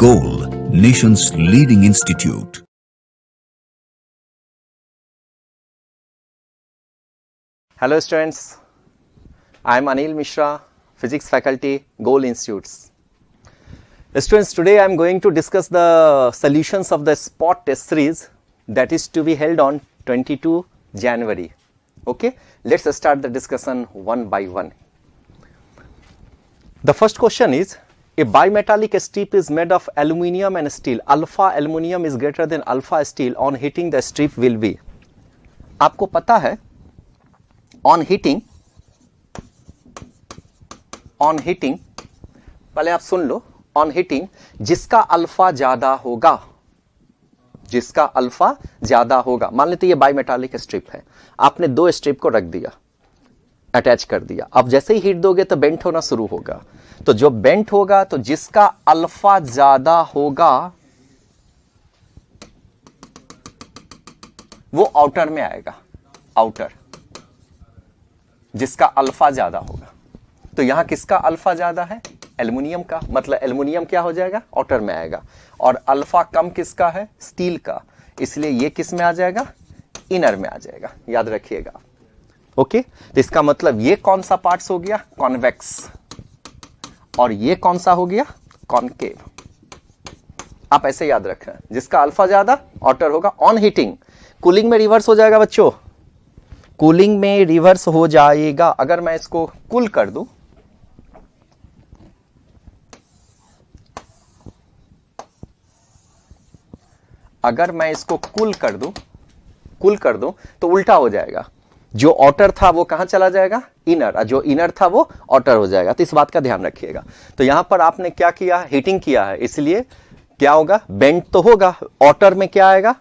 Goal, nation's leading institute. Hello students, I am Anil Mishra, Physics Faculty, Goal Institutes. Students, today I am going to discuss the solutions of the spot test series that is to be held on 22 January. Okay, let's start the discussion one by one. The first question is, a bimetallic strip is made of aluminum and steel. Alpha aluminum is greater than alpha steel. On heating the strip will be. आपको पता है on heating पहले आप सुन लो, on heating जिसका alpha ज्यादा होगा, मान लेते ये बाइमेटालिक स्ट्रिप है, आपने दो स्ट्रिप को रख दिया, अटैच कर दिया, अब जैसे ही हीट दोगे तो बेंट होना शुरू होगा, तो जो बेंट होगा तो जिसका अल्फा ज्यादा होगा वो आउटर में आएगा, आउटर जिसका अल्फा ज्यादा होगा। तो यहां किसका अल्फा ज्यादा है? एल्युमिनियम का, मतलब एल्युमिनियम क्या हो जाएगा? आउटर में आएगा। और अल्फा कम किसका है? स्टील का, इसलिए ये किस में आ जाएगा? इनर में आ जाएगा, याद रखिएगा। ओके, तो इसका मतलब ये कौन सा पार्ट्स हो गया? कॉन्वेक्स, और ये कौन सा हो गया? कॉनकेव। आप ऐसे याद रखना, जिसका अल्फा ज्यादा आउटर होगा। ऑन हीटिंग, कूलिंग में रिवर्स हो जाएगा बच्चों, कूलिंग में रिवर्स हो जाएगा। अगर मैं इसको कूल कर दूं, कूल कर दूं तो उल्टा हो जाएगा, जो आउटर था वो कहां चला जाएगा? इनर, जो इनर था वो आउटर हो जाएगा। तो इस बात का ध्यान रखिएगा। तो यहां पर आपने क्या किया? हीटिंग किया है, इसलिए क्या होगा? बेंट तो होगा। आउटर में क्या आएगा?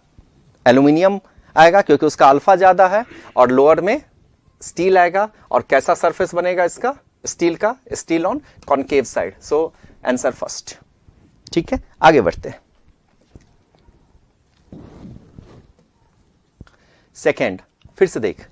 एल्युमिनियम आएगा क्योंकि उसका अल्फा ज्यादा है, और लोअर में स्टील आएगा। और कैसा सरफेस बनेगा इसका? स्टील का, steel on concave side. So answer first. ठीक है, आगे बढ़ते हैं। सेकेंड, फिर से देख,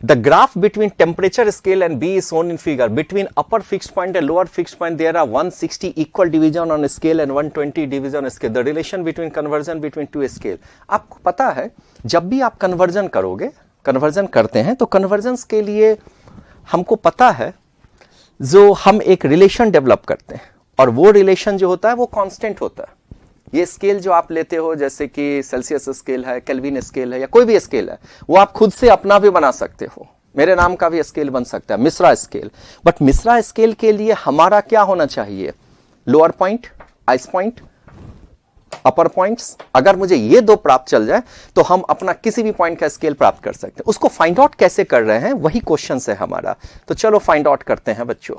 the graph between temperature scale and B is shown in figure. Between upper fixed point and lower fixed point there are 160 equal division on scale and 120 division on scale. The relation between conversion between two scale. आपको पता है, जब भी आप conversion करते हैं तो conversion के लिए हमको पता है, जो हम एक रिलेशन डेवलप करते हैं, और वो रिलेशन जो होता है वो कांस्टेंट होता है। ये स्केल जो आप लेते हो, जैसे कि सेल्सियस स्केल है, केल्विन स्केल है, या कोई भी स्केल है, वो आप खुद से अपना भी बना सकते हो। मेरे नाम का भी स्केल बन सकता है, Mishra scale. But Mishra scale के लिए हमारा क्या होना चाहिए? लोअर पॉइंट, आइस पॉइंट, अपर पॉइंट्स। अगर मुझे ये दो प्राप्त चल जाए तो हम अपना किसी भी पॉइंट का स्केल प्राप्त कर सकते हैं। उसको फाइंड आउट कैसे कर रहे हैं, वही क्वेश्चन है हमारा। तो चलो फाइंड आउट करते हैं बच्चों।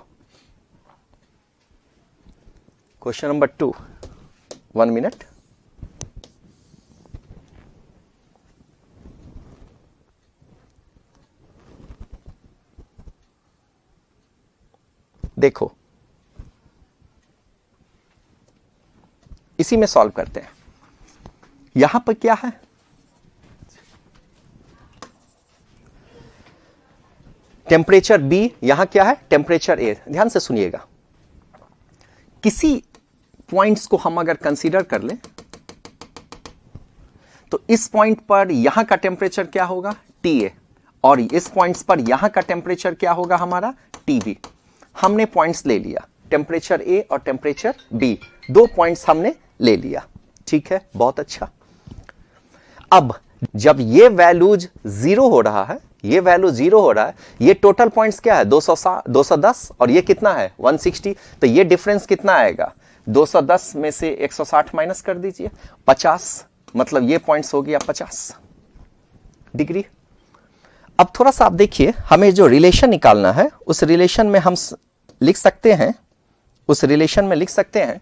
Question number 2, 1 minute. देखो, इसी में सॉल्व करते हैं। यहां पर क्या है? टेम्परेचर बी, यहां क्या है? टेम्परेचर ए। ध्यान से सुनिएगा, किसी पॉइंट्स को हम अगर कंसीडर कर लें तो इस पॉइंट पर यहां का टेम्परेचर क्या होगा? TA, और इस पॉइंट्स पर यहां का टेम्परेचर क्या होगा हमारा? TB। हमने पॉइंट्स ले लिया, टेम्परेचर A और टेम्परेचर B, दो पॉइंट्स हमने ले लिया। ठीक है, बहुत अच्छा। अब जब ये वैल्यूज 0 हो रहा है, ये टोटल पॉइंट्स क्या है? 210, और ये कितना है? 160। तो ये डिफरेंस कितना आएगा? 210 में से 160 माइनस कर दीजिए, 50, मतलब ये पॉइंट्स हो गया 50 डिग्री। अब थोड़ा सा आप देखिए, हमें जो रिलेशन निकालना है, उस रिलेशन में हम लिख सकते हैं,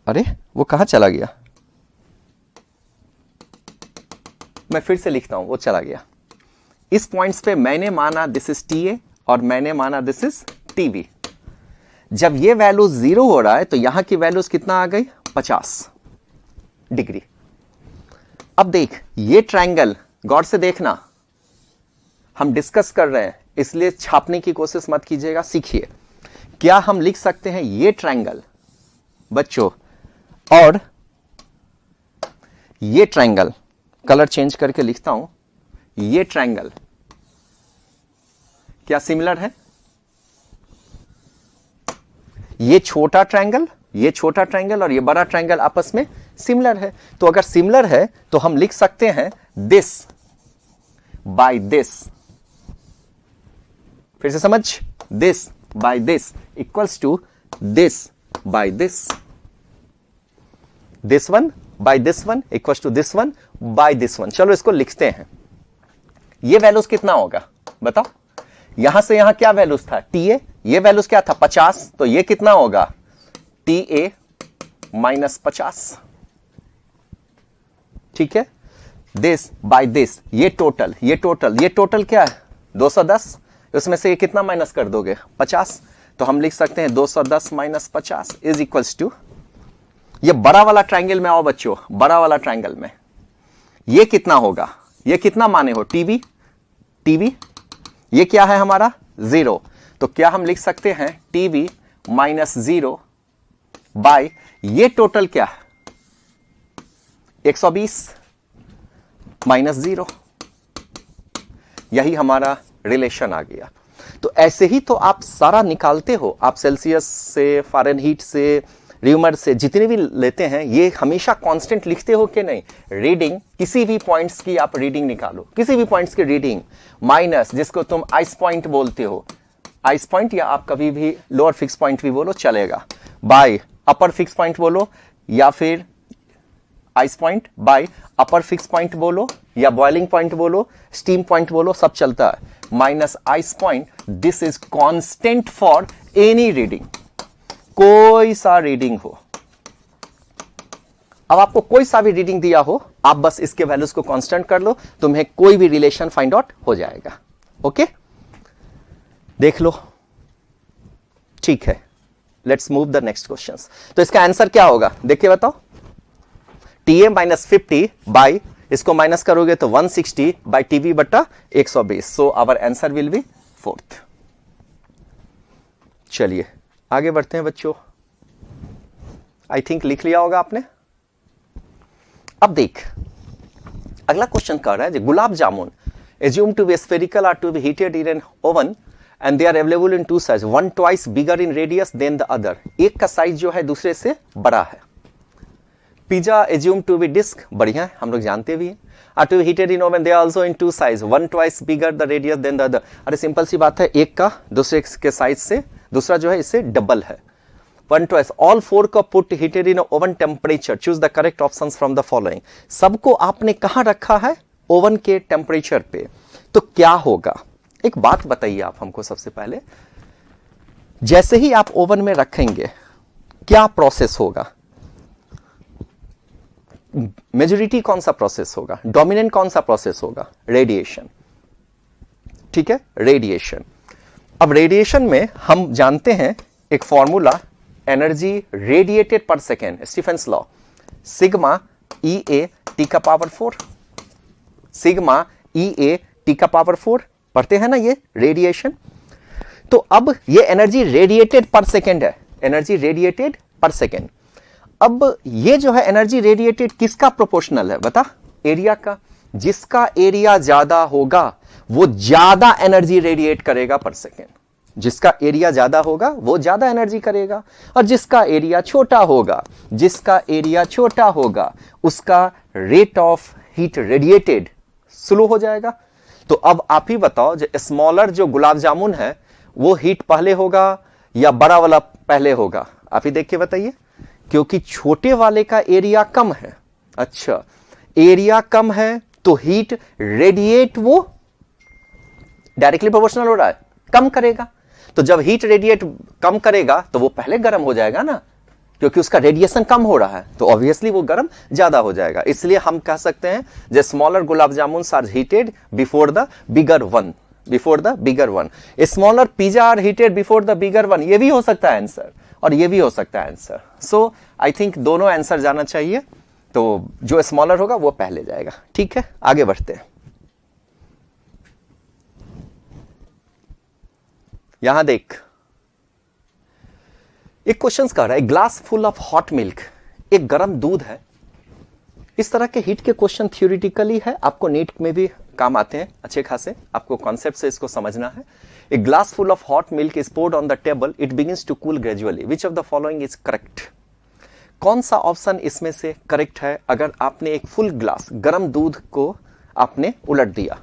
अरे वो कहां चला गया? मैं फिर से लिखता हूं, वो चला गया। इस पॉइंट्स पे मैंने माना दिस इज TA और मैंने माना दिस इज TB। जब ये वैल्यू 0 हो रहा है तो यहां की वैल्यूज कितना आ गई? 50 डिग्री। अब देख, ये ट्रायंगल गौर से देखना, हम डिस्कस कर रहे हैं इसलिए छापने की कोशिश मत कीजिएगा, सीखिए। क्या हम लिख सकते हैं ये ट्रायंगल बच्चों, और ये ट्रायंगल, कलर चेंज करके लिखता हूं, ये ट्रायंगल क्या सिमिलर है? ये छोटा ट्रायंगल और ये बड़ा ट्रायंगल आपस में सिमिलर है। तो अगर सिमिलर है तो हम लिख सकते हैं दिस बाय दिस। फिर से समझ, this by this equals to this by this, this one by this one equals to this one by this one. चलो इसको लिखते हैं। ये वैल्यूज कितना होगा बताओ? यहां से यहां क्या वैल्यूज था? TA, ये वैल्यूज क्या था? 50, तो ये कितना होगा? TA minus 50। ठीक है, दिस बाय दिस, ये टोटल क्या है? 210। उसमें से ये कितना माइनस कर दोगे? 50। तो हम लिख सकते हैं 210 माइनस 50 इज इक्वल्स टू, ये बड़ा वाला ट्रायंगल में आओ बच्चों, बड़ा वाला ट्रायंगल में ये कितना होगा? ये कितना माने हो? टीवी, ये क्या है हमारा? 0। तो क्या हम लिख सकते हैं टीवी माइनस 0 बाय, ये टोटल क्या है? 120 माइनस 0। यही हमारा रिलेशन आ गया। तो ऐसे ही तो आप सारा निकालते हो, आप सेल्सियस से, फारेनहीट से, र्यूमर से, जितने भी लेते हैं, ये हमेशा कांस्टेंट लिखते हो कि नहीं? रीडिंग, किसी भी पॉइंट्स की आप रीडिंग निकालो, किसी भी पॉइंट्स की रीडिंग माइनस, जिसको तुम आइस पॉइंट बोलते हो, आइस पॉइंट, या आप कभी भी लोअर फिक्स पॉइंट भी बोलो चलेगा, बाय अपर फिक्स पॉइंट बोलो, या फिर ice point by upper fix point बोलो, या बॉइलिंग पॉइंट बोलो, स्टीम पॉइंट बोलो, सब चलता है, minus ice point. This is constant for any reading, कोई सा रीडिंग हो। अब आपको कोई सा भी रीडिंग दिया हो, आप बस इसके वैल्यूज को कांस्टेंट कर लो, तुम्हें कोई भी रिलेशन फाइंड आउट हो जाएगा। ओके, देख लो, ठीक है। Let's move the next question. तो इसका आंसर क्या होगा देखिए बताओ? TA माइनस 50 बाई, इसको माइनस करोगे तो 160 बाई टीवी बटा 120। So our answer will be 4th। चलिए आगे बढ़ते हैं बच्चों। आई थिंक लिख लिया होगा आपने। अब देख, अगला क्वेश्चन कह रहा है gulab jamun assume to be spherical are to be heated in an oven and they are available in two size, one twice bigger in radius than the other। एक का साइज जो है दूसरे से बड़ा है। Pizza assume to be disk, बढ़िया है, हम लोग जानते भी हैं। are to be heated in oven, they are also in two size, one twice bigger the radius than the other। अरे सिंपल सी बात है, एक का दूसरे के साइज से, दूसरा जो है इससे डबल है। One twice, all four को put heated in oven temperature, choose the correct options from the following। सबको आपने कहां रखा है? ओवन के टेम्परेचर पे। तो क्या होगा? एक बात बताइए आप हमको सबसे पहले, जैसे ही आप ओवन में रखेंगे क्या प्रोसेस होगा? मेजॉरिटी कौन सा प्रोसेस होगा? डोमिनेंट कौन सा प्रोसेस होगा? रेडिएशन। ठीक है, रेडिएशन। अब रेडिएशन में हम जानते हैं एक फॉर्मूला, एनर्जी रेडिएटेड पर second, Stephen's law, sigma EA T का पावर 4, सिग्मा EA T का पावर 4 पढ़ते हैं ना ये रेडिएशन। तो अब ये एनर्जी रेडिएटेड पर सेकेंड है, एनर्जी रेडिएटेड पर सेकेंड। अब ये जो है एनर्जी रेडिएटेड किसका प्रोपोर्शनल है बता? एरिया का। जिसका एरिया ज्यादा होगा वो ज्यादा एनर्जी रेडिएट करेगा पर सेकेंड, जिसका एरिया ज्यादा होगा वो ज्यादा एनर्जी करेगा, और जिसका एरिया छोटा होगा उसका rate of heat radiated slow हो जाएगा। तो अब आप ही बताओ, जो स्मॉलर जो गुलाब जामुन है वो हीट पहले होगा या बड़ा वाला पहले होगा? आप ही देख के बताइए, क्योंकि छोटे वाले का एरिया कम है। अच्छा, एरिया कम है तो हीट रेडिएट वो डायरेक्टली प्रोपोर्शनल हो रहा है, कम करेगा। तो जब हीट रेडिएट कम करेगा तो वो पहले गर्म हो जाएगा ना, क्योंकि उसका रेडिएशन कम हो रहा है, तो ऑब्वियसली वो गर्म ज्यादा हो जाएगा। इसलिए हम कह सकते हैं जो smaller gulab jamun are heated before the bigger one, smaller pizza are heated before the bigger one. ये भी हो सकता है आंसर और ये भी हो सकता है आंसर। सो आई थिंक दोनों आंसर जाना चाहिए, तो जो स्मॉलर होगा वो पहले जाएगा। ठीक है, आगे बढ़ते हैं। यहां देख, एक क्वेश्चन कर रहा है, glass full of hot milk, एक गर्म दूध है। इस तरह के हीट के क्वेश्चन थ्योरेटिकली है, आपको नीट में भी काम आते हैं अच्छे खासे, आपको कॉन्सेप्ट से इसको समझना है। A glass full of hot milk is poured on the table, it begins to cool gradually, which of the following is correct? कौन सा ऑप्शन इसमें से करेक्ट है? अगर आपने एक फुल ग्लास गर्म दूध को आपने उलट दिया,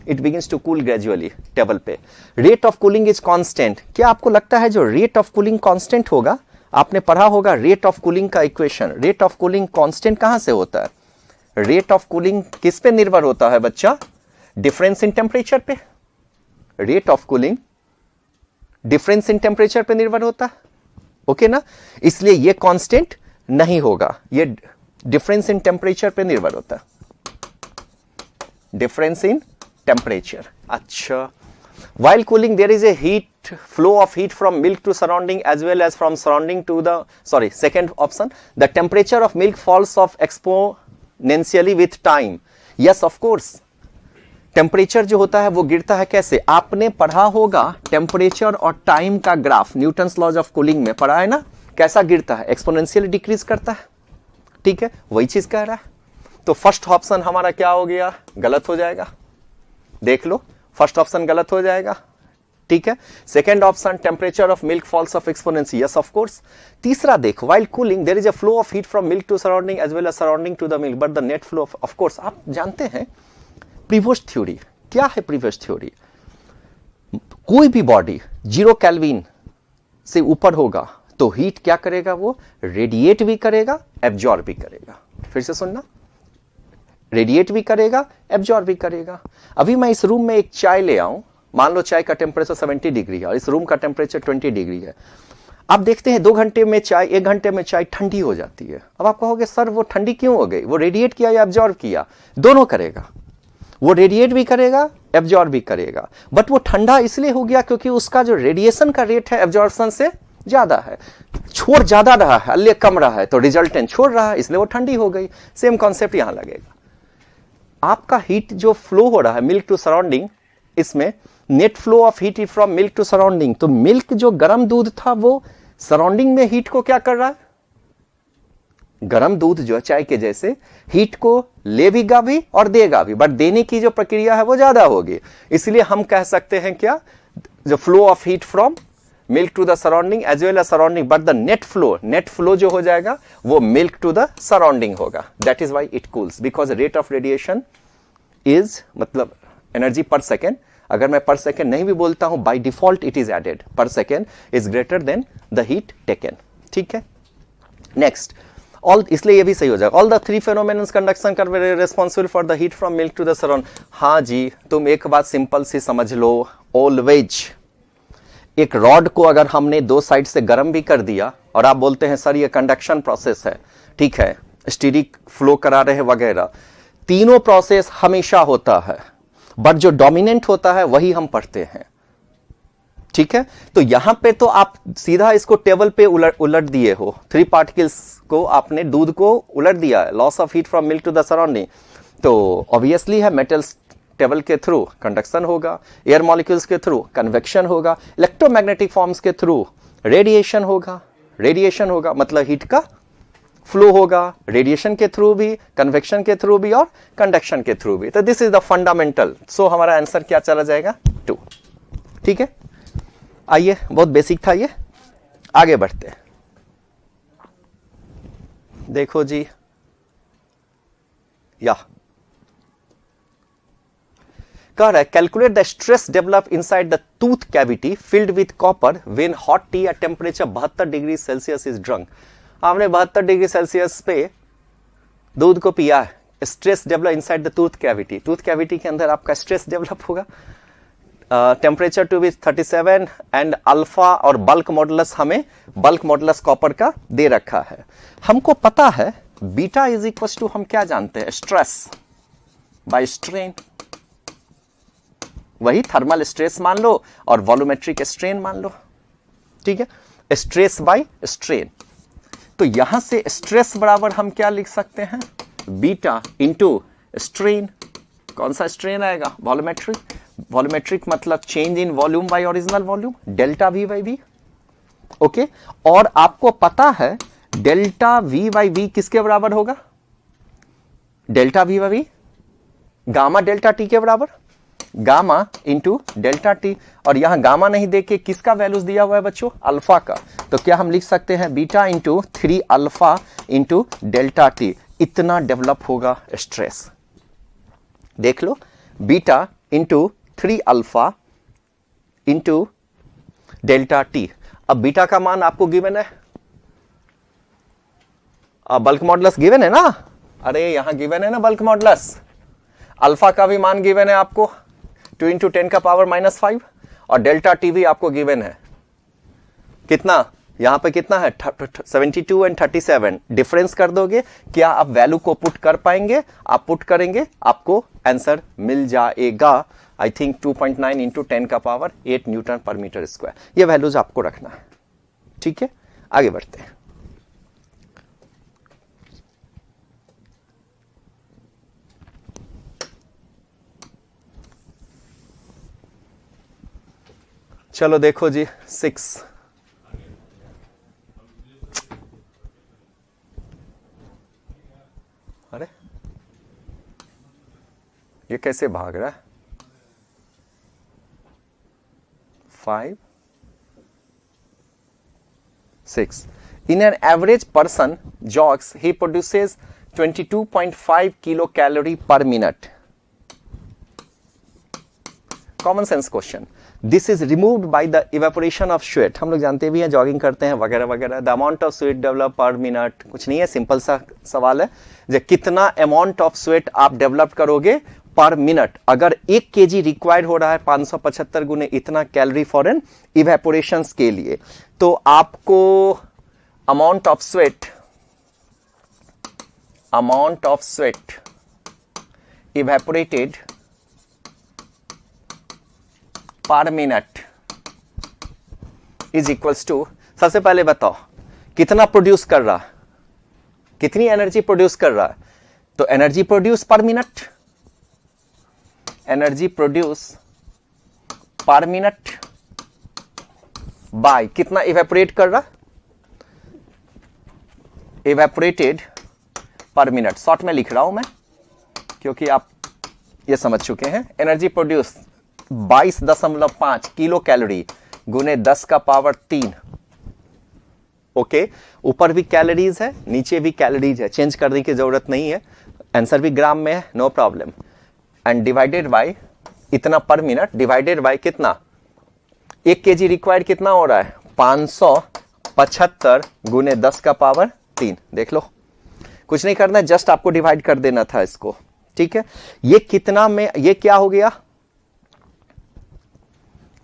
it begins to cool gradually table पे, rate of cooling is constant. क्या आपको लगता है जो रेट ऑफ कूलिंग कांस्टेंट होगा? आपने पढ़ा होगा रेट ऑफ कूलिंग का equation. Rate of cooling constant कहां से होता है? रेट ऑफ कूलिंग किस पे निर्भर होता है बच्चा? डिफरेंस इन टेम्परेचर पे। Rate of cooling difference in temperature पे निर्भर होता है, ओके ना? इसलिए ये कांस्टेंट नहीं होगा, ये डिफरेंस इन टेम्परेचर पे निर्भर होता है, डिफरेंस इन टेम्परेचर। अच्छा, while cooling there is a heat flow of heat from milk to surrounding as well as from surrounding to the second option, the temperature of milk falls off exponentially with time. Yes, of course, temperature जो होता है वो गिरता है कैसे? आपने पढ़ा होगा टेम्परेचर और टाइम का graph, Newton's laws of cooling में पढ़ा है ना, कैसा गिरता है? एक्सपोनेंशियली डिक्रीज करता है, ठीक है, वही चीज कह रहा है। तो फर्स्ट ऑप्शन हमारा क्या हो गया? गलत हो जाएगा, देख लो, फर्स्ट ऑप्शन गलत हो जाएगा, ठीक है। Second option temperature of milk falls of exponential, yes of course. तीसरा देखो, while cooling there is a flow of heat from milk to surrounding as well as surrounding to the milk but the net flow of course. आप जानते हैं previous theory क्या है? Previous theory, कोई भी body 0 kelvin से ऊपर होगा तो हीट क्या करेगा? वो रेडिएट भी करेगा, एब्जॉर्ब भी करेगा। फिर से सुनना, रेडिएट भी करेगा, एब्जॉर्ब भी करेगा। अभी मैं इस रूम में एक चाय ले आऊं, मान लो चाय का टेम्परेचर 70 डिग्री है और इस रूम का टेम्परेचर 20 डिग्री है। आप देखते हैं 2 घंटे में चाय, 1 घंटे में चाय ठंडी हो जाती है। अब आप कहोगे सर वो ठंडी क्यों हो गई? वो रेडिएट किया या एब्जॉर्ब किया? दोनों करेगा, वो रेडिएट भी करेगा, एब्जॉर्ब भी करेगा। बट वो ठंडा इसलिए हो गया क्योंकि उसका जो रेडिएशन का रेट है एब्जॉर्प्शन से ज्यादा है, छोड़ ज्यादा रहा है, अल्ले कम रहा है, तो रिजल्टेंट छोड़ रहा है, इसलिए वो ठंडी हो गई। सेम कॉन्सेप्ट यहां लगेगा। आपका हीट जो फ्लो हो रहा है मिल्क टू सराउंडिंग, इसमें net flow of heat from milk to surrounding, तो मिल्क जो गर्म दूध था वो सराउंडिंग में हीट को क्या कर रहा है? गर्म दूध जो है चाय के जैसे हीट को लेगा भी और देगा भी, बट देने की जो प्रक्रिया है वो ज्यादा होगी। इसलिए हम कह सकते हैं क्या, जो flow of heat from milk to the surrounding as well as surrounding, but the net flow जो हो जाएगा वो मिल्क टू द सराउंडिंग होगा। That is why it cools, because rate of radiation is मतलब एनर्जी पर सेकेंड। अगर मैं per second नहीं भी बोलता हूं, by default it is added, per second is greater than the heat taken, ठीक है। नेक्स्ट, ऑल, इसलिए ये भी सही हो जाएगा। ऑल द 3 फेनोमेनन्स कंडक्शन कर responsible for the heat from milk to the surround. हाँ जी, तुम एक बात सिंपल सी समझ लो, ऑलवेज एक रॉड को अगर हमने 2 साइड से गर्म भी कर दिया और आप बोलते हैं सर ये कंडक्शन प्रोसेस है, ठीक है, स्टीरिक फ्लो करा रहे वगैरह, तीनों प्रोसेस हमेशा होता है, बट जो डोमिनेंट होता है वही हम पढ़ते हैं, ठीक है। तो यहां पे तो आप सीधा इसको टेबल पे उलट दिए हो, 3 पार्टिकल्स को आपने दूध को उलट दिया है, loss of heat from milk to the surrounding, तो ऑब्वियसली है मेटल्स टेबल के थ्रू कंडक्शन होगा, एयर मॉलिक्यूल्स के थ्रू कन्वेक्शन होगा, इलेक्ट्रोमैग्नेटिक फॉर्म्स के थ्रू रेडिएशन होगा, मतलब हीट का फ्लो होगा, रेडिएशन के थ्रू भी, कन्वेक्शन के थ्रू भी और कंडक्शन के थ्रू भी। तो दिस इज द फंडामेंटल। सो हमारा आंसर क्या चला जाएगा? 2, ठीक है। आइए, बहुत बेसिक था ये, आगे बढ़ते हैं। देखो जी, या कह रहा है calculate the stress develop inside the tooth cavity filled with copper when hot tea at temperature 72 degree Celsius is drunk. आपने 72 डिग्री सेल्सियस पे दूध को पिया है, stress develop inside the tooth cavity, tooth cavity के अंदर आपका स्ट्रेस डेवलप होगा। Temperature to be 37 and alpha और बल्क मॉडुलस, हमें बल्क मॉडुलस कॉपर का दे रखा है। हमको पता है बीटा इज इक्वल टू, हम क्या जानते हैं, स्ट्रेस बाय स्ट्रेन, वही थर्मल स्ट्रेस मान लो और वॉल्यूमेट्रिक स्ट्रेन मान लो, ठीक है, स्ट्रेस बाय स्ट्रेन। तो यहां से स्ट्रेस बराबर हम क्या लिख सकते हैं, बीटा इंटू स्ट्रेन। कौन सा स्ट्रेन आएगा? वॉल्यूमेट्रिक। वॉल्यूमेट्रिक मतलब change in volume by original volume, delta V by V. Okay और आपको पता है डेल्टा V बाई वी किसके बराबर होगा? Delta V by V gamma delta T के बराबर, गामा इंटू डेल्टा टी। और यहां गामा नहीं देके किसका वैल्यूज दिया हुआ है बच्चों? अल्फा का। तो क्या हम लिख सकते हैं beta into 3 alpha into delta T. इतना डेवलप होगा स्ट्रेस। देख लो, beta into 3 alpha into delta T. अब बीटा का मान आपको गिवन है, बल्क मॉडुलस गिवन है ना, अरे यहां गिवन है ना बल्क मॉडुलस। अल्फा का भी मान गिवन है आपको 2 इंटू 10 का पावर -5 और डेल्टा टी भी आपको गिवन है। कितना यहां पे कितना है? 72 एंड 37। डिफरेंस कर दोगे, क्या आप वैल्यू को पुट कर पाएंगे? आप पुट करेंगे, आपको आंसर मिल जाएगा। आई थिंक 2.9 इंटू 10 का पावर 8 न्यूटन पर मीटर स्क्वायर। ये वैल्यूज आपको रखना है, ठीक है। आगे बढ़ते हैं। चलो देखो जी 6। अरे ये कैसे भाग रहा है? 5, 6. In an average person jogs, he produces 22.5 kilocalorie per minute. Common sense question. This is removed by the evaporation of sweat. हम लोग जानते भी हैं, जॉगिंग करते हैं वगैरह वगैरह। The amount of sweat develop पर मिनट, कुछ नहीं है, सिंपल सा सवाल है जो कितना अमाउंट ऑफ स्वेट आप डेवलप करोगे पर मिनट। अगर 1 kg रिक्वायर्ड हो रहा है 575 गुने इतना कैलोरी फॉर एन इवेपोरेशन के लिए, तो आपको amount of sweat evaporated per minute is equals to, सबसे पहले बताओ कितना प्रोड्यूस कर रहा है, कितनी एनर्जी प्रोड्यूस कर रहा है? तो energy produce per minute, energy produce per minute by कितना इवेपोरेट कर रहा, इवेपोरेटेड पर मिनट। शॉर्ट में लिख रहा हूं मैं क्योंकि आप ये समझ चुके हैं। एनर्जी प्रोड्यूस 22.5 किलो कैलोरी गुने 10 का पावर 3। ओके, ऊपर भी कैलोरीज है नीचे भी कैलोरीज है, चेंज करने की जरूरत नहीं है, आंसर भी ग्राम में है, no problem. And divided by इतना पर मिनट, डिवाइडेड बाय कितना, 1 kg रिक्वायर्ड कितना हो रहा है 575 गुने 10 का पावर 3। देख लो, कुछ नहीं करना है, जस्ट आपको डिवाइड कर देना था इसको, ठीक है। ये कितना में, ये क्या हो गया,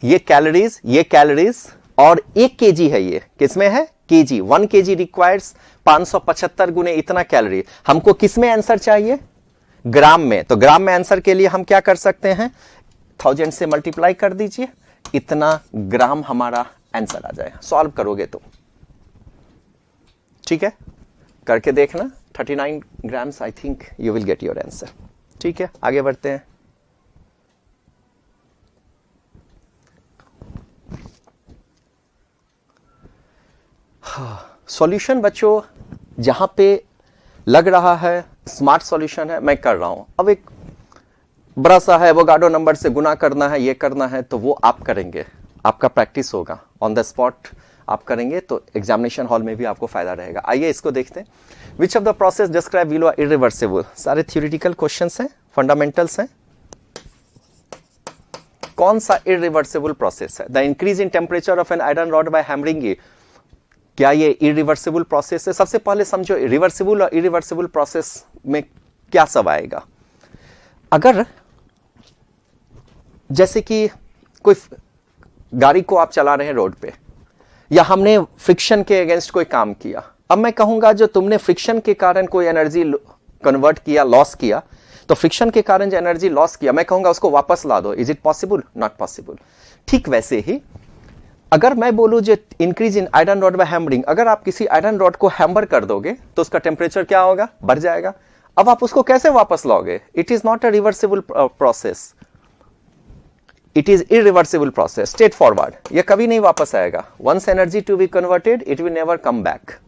ये कैलोरीज और 1 kg है, ये किसमें है kg। 1 kg रिक्वायर्स 575 गुने इतना कैलोरी। हमको किसमें आंसर चाहिए, ग्राम में। तो ग्राम में आंसर के लिए हम क्या कर सकते हैं, 1000 से मल्टीप्लाई कर दीजिए, इतना ग्राम हमारा आंसर आ जाए। सॉल्व करोगे तो ठीक है, करके देखना 39 grams, I think you will get your answer. ठीक है, आगे बढ़ते हैं। सॉल्यूशन बच्चों, जहां पे लग रहा है स्मार्ट सॉल्यूशन है, मैं कर रहा हूं। अब एक बड़ा सा है, एवोगाड्रो नंबर से गुना करना है, ये करना है, तो वो आप करेंगे, आपका प्रैक्टिस होगा, ऑन द स्पॉट आप करेंगे तो एग्जामिनेशन हॉल में भी आपको फायदा रहेगा। आइए इसको देखते हैं। Which of the process describe below irreversible. सारे थियोरिटिकल क्वेश्चंस हैं, फंडामेंटल्स हैं। कौन सा इरिवर्सिबल प्रोसेस है? The increase in temperature of an iron rod by hammering. क्या ये इरिवर्सिबल प्रोसेस है? सबसे पहले समझो रिवर्सिबल और इरिवर्सिबल प्रोसेस में क्या सब आएगा। अगर जैसे कि कोई गाड़ी को आप चला रहे हैं रोड पे, या हमने फ्रिक्शन के अगेंस्ट कोई काम किया, अब मैं कहूंगा जो तुमने फ्रिक्शन के कारण कोई एनर्जी कन्वर्ट किया, लॉस किया, तो फ्रिक्शन के कारण जो एनर्जी लॉस किया, मैं कहूंगा उसको वापस ला दो। Is it possible? Not possible. ठीक वैसे ही अगर मैं बोलूं जो increase in iron rod by hammering, अगर आप किसी आयरन रॉड को हैमर कर दोगे तो उसका टेम्परेचर क्या होगा, बढ़ जाएगा। अब आप उसको कैसे वापस लाओगे? It is not a reversible process. It is irreversible process, straight forward, ये कभी नहीं वापस आएगा. Once energy to be converted it will never come back.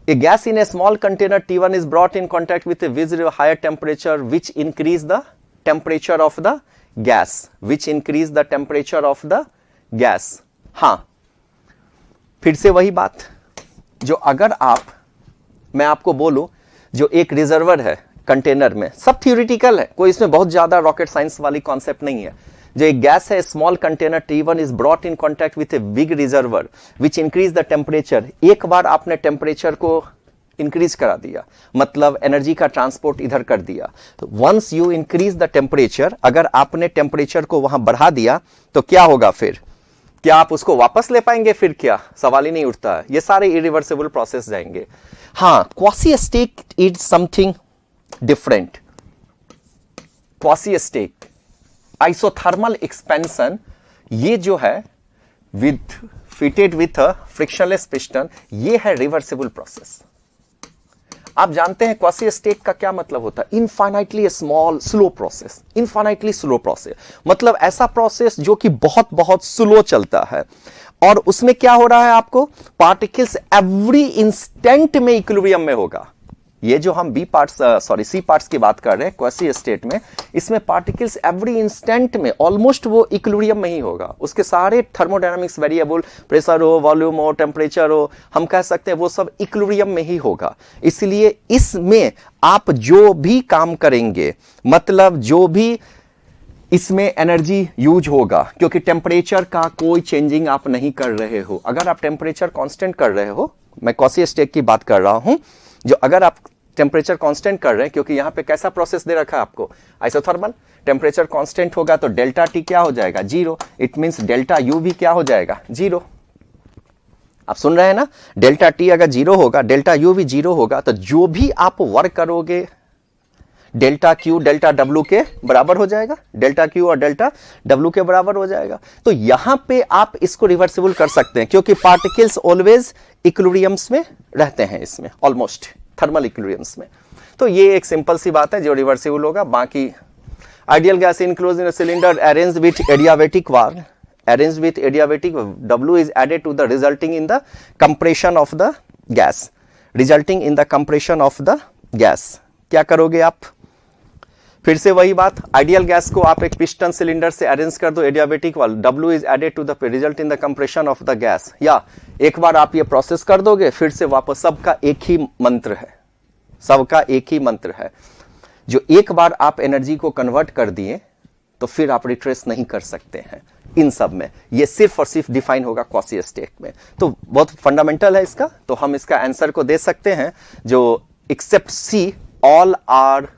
A gas in a small container T1 is brought in contact with a visible higher temperature which increase the temperature of the gas, which increase the temperature of the gas. हाँ, फिर से वही बात, जो अगर मैं आपको बोलूं, जो एक रिजर्वर है कंटेनर में, सब थियोरिटिकल है, कोई इसमें बहुत ज्यादा रॉकेट साइंस वाली कॉन्सेप्ट नहीं है. जो एक गैस है, small container T1 is brought in contact with a big reservoir which increase the temperature. एक बार आपने टेम्परेचर को इंक्रीज करा दिया, मतलब एनर्जी का ट्रांसपोर्ट इधर कर दिया. Once you increase the temperature, अगर आपने टेम्परेचर को वहां बढ़ा दिया तो क्या होगा फिर? क्या आप उसको वापस ले पाएंगे? फिर क्या, सवाल ही नहीं उठता है. ये सारे इरिवर्सिबल प्रोसेस जाएंगे. हाँ, quasi state is something different. Quasi state, isothermal expansion, ये जो है with fitted with a frictionless piston, ये है रिवर्सिबल प्रोसेस. आप जानते हैं क्वासी स्टेट का क्या मतलब होता है? Infinitely small slow process. Infinitely slow process मतलब ऐसा प्रोसेस जो कि बहुत बहुत स्लो चलता है, और उसमें क्या हो रहा है, आपको पार्टिकल्स एवरी इंस्टेंट में इक्विलिब्रियम में होगा. ये जो हम सी पार्ट्स की बात कर रहे हैं क्वासी स्टेट में, इसमें पार्टिकल्स एवरी इंस्टेंट में ऑलमोस्ट वो इक्विलिब्रियम में ही होगा. उसके सारे थर्मोडायनामिक्स वेरिएबल, प्रेशर हो, वॉल्यूम हो, टेम्परेचर हो, हम कह सकते हैं वो सब इक्विलिब्रियम में ही होगा. इसलिए इसमें आप जो भी काम करेंगे, मतलब जो भी इसमें एनर्जी यूज होगा, क्योंकि टेम्परेचर का कोई चेंजिंग आप नहीं कर रहे हो. अगर आप टेम्परेचर कांस्टेंट कर रहे हो, मैं क्वासी स्टेट की बात कर रहा हूं, जो अगर आप टेम्परेचर कांस्टेंट कर रहे हैं, क्योंकि यहां पे कैसा प्रोसेस दे रखा है आपको, आइसोथर्मल, टेम्परेचर कांस्टेंट होगा तो डेल्टा टी क्या हो जाएगा? Zero. It means delta U भी क्या हो जाएगा? जीरो. आप सुन रहे हैं ना, डेल्टा टी अगर जीरो होगा, डेल्टा यू भी जीरो होगा, तो जो भी आप वर्क करोगे डेल्टा क्यू डेल्टा डब्ल्यू के बराबर हो जाएगा. डेल्टा क्यू और डेल्टा डब्ल्यू के बराबर हो जाएगा. तो यहां पे आप इसको रिवर्सिबल कर सकते हैं, क्योंकि पार्टिकल्स ऑलवेज इक्विलिब्रियम्स में रहते हैं, इसमें ऑलमोस्ट थर्मल इक्विलिब्रियम्स में. तो ये एक सिंपल सी बात है जो रिवर्सिबल होगा. बाकी ideal gas enclose in cylinder arrange with adiabatic valve, arranged with adiabatic, W is added to the resulting in the compression of the gas, resulting in the compression of the gas. क्या करोगे आप? फिर से वही बात, ideal gas को आप एक पिस्टन सिलेंडर से अरेंज कर दो, adiabatic valve, W is added to the result in the compression of the gas. या एक बार आप ये प्रोसेस कर दोगे, फिर से वापस, सबका एक ही मंत्र है, सबका एक ही मंत्र है. जो एक बार आप एनर्जी को कन्वर्ट कर दिए तो फिर आप रिट्रेस नहीं कर सकते हैं इन सब में. ये सिर्फ और सिर्फ डिफाइन होगा क्वासी स्टेट में. तो बहुत फंडामेंटल है इसका. तो हम इसका आंसर को दे सकते हैं, जो except C all are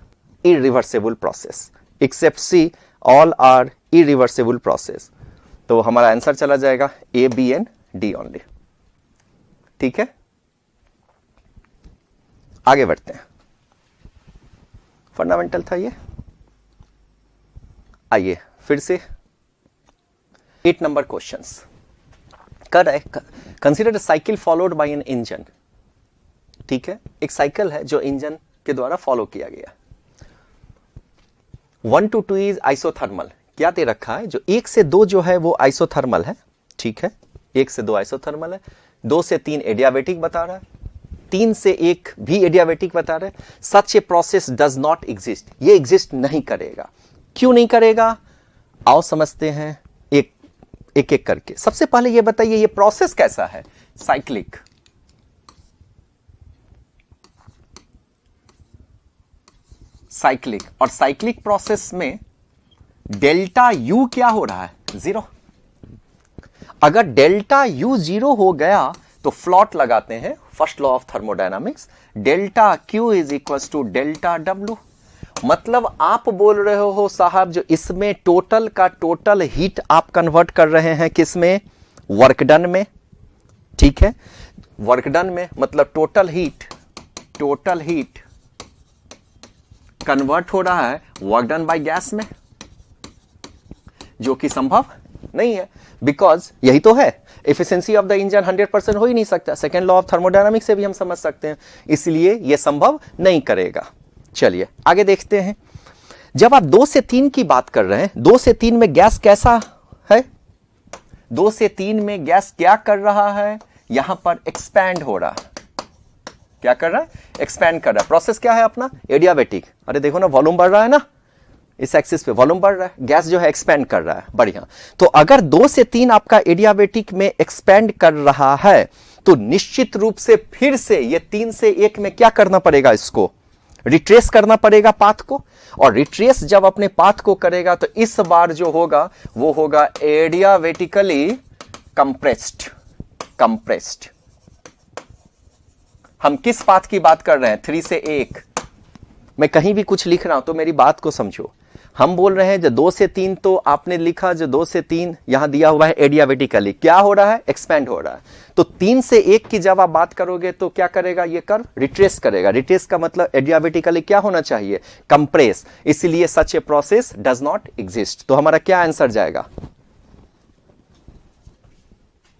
irreversible process, except C all are irreversible process. तो हमारा आंसर चला जाएगा A, B and D only. ठीक है, आगे बढ़ते हैं. फंडामेंटल था ये. आइए फिर से 8 नंबर क्वेश्चंस कर रहे. Consider cycle followed by an engine. ठीक है, एक साइकिल है जो इंजन के द्वारा फॉलो किया गया. 1 to 2 इज आइसोथर्मल. क्या दे रखा है? जो 1 से 2 जो है वो आइसोथर्मल है. ठीक है, 1 से 2 आइसोथर्मल है, 2 से 3 एडियाबेटिक बता रहा है, 3 से 1 भी एडियाबेटिक बता रहा है. Such a process does not exist. ये एग्जिस्ट नहीं करेगा. क्यों नहीं करेगा? आओ समझते हैं एक एक करके. सबसे पहले ये बताइए, ये प्रोसेस कैसा है? साइक्लिक. साइक्लिक, और साइक्लिक प्रोसेस में डेल्टा यू क्या हो रहा है? जीरो. अगर डेल्टा यू जीरो हो गया तो फ्लॉट लगाते हैं, first law of thermodynamics, delta Q is equal to delta W. मतलब आप बोल रहे हो साहब, जो इसमें टोटल का टोटल हीट आप कन्वर्ट कर रहे हैं किसमें? वर्क डन में. ठीक है, वर्क डन में मतलब टोटल हीट कन्वर्ट हो रहा है वर्क डन बाय गैस में, जो कि संभव नहीं है. बिकॉज यही तो है, एफिशिएंसी ऑफ द इंजन 100% हो ही नहीं सकता. सेकेंड लॉ ऑफ थर्मोडायनामिक्स से भी हम समझ सकते हैं, इसलिए यह संभव नहीं करेगा. चलिए आगे देखते हैं. जब आप 2 से 3 की बात कर रहे हैं, 2 से 3 में गैस कैसा है? 2 से 3 में गैस क्या कर रहा है? यहां पर एक्सपैंड हो रहा है। क्या कर रहा है? एक्सपैंड कर रहा है। प्रोसेस क्या है अपना? एडियाबेटिक। अरे देखो ना, वॉल्यूम बढ़ रहा है ना, इस एक्सिस पे वॉल्यूम बढ़ रहा है, गैस जो है एक्सपैंड कर रहा है। बढ़िया। तो अगर 2 से 3 आपका एडियाबेटिक में एक्सपैंड कर रहा है तो निश्चित रूप से फिर से ये 3 से 1 में क्या करना पड़ेगा? इसको रिट्रेस करना पड़ेगा पाथ को, और रिट्रेस जब अपने पाथ को करेगा तो इस बार जो होगा वो होगा एडियाबेटिकली कंप्रेस्ड। कंप्रेस्ड। हम किस पाथ की बात कर रहे हैं? 3 से 1। मैं कहीं भी कुछ लिख रहा हूं तो मेरी बात को समझो। हम बोल रहे हैं जो 2 से 3, तो आपने लिखा जो 2 से 3 यहां दिया हुआ है एडियाबेटिकली क्या हो रहा है? एक्सपैंड हो रहा है। तो 3 से 1 की जब आप बात करोगे तो क्या करेगा? ये कर्व रिट्रेस करेगा। रिट्रेस का मतलब एडियाबेटिकली क्या होना चाहिए? कंप्रेस। इसलिए such a process does not exist. तो हमारा क्या आंसर जाएगा?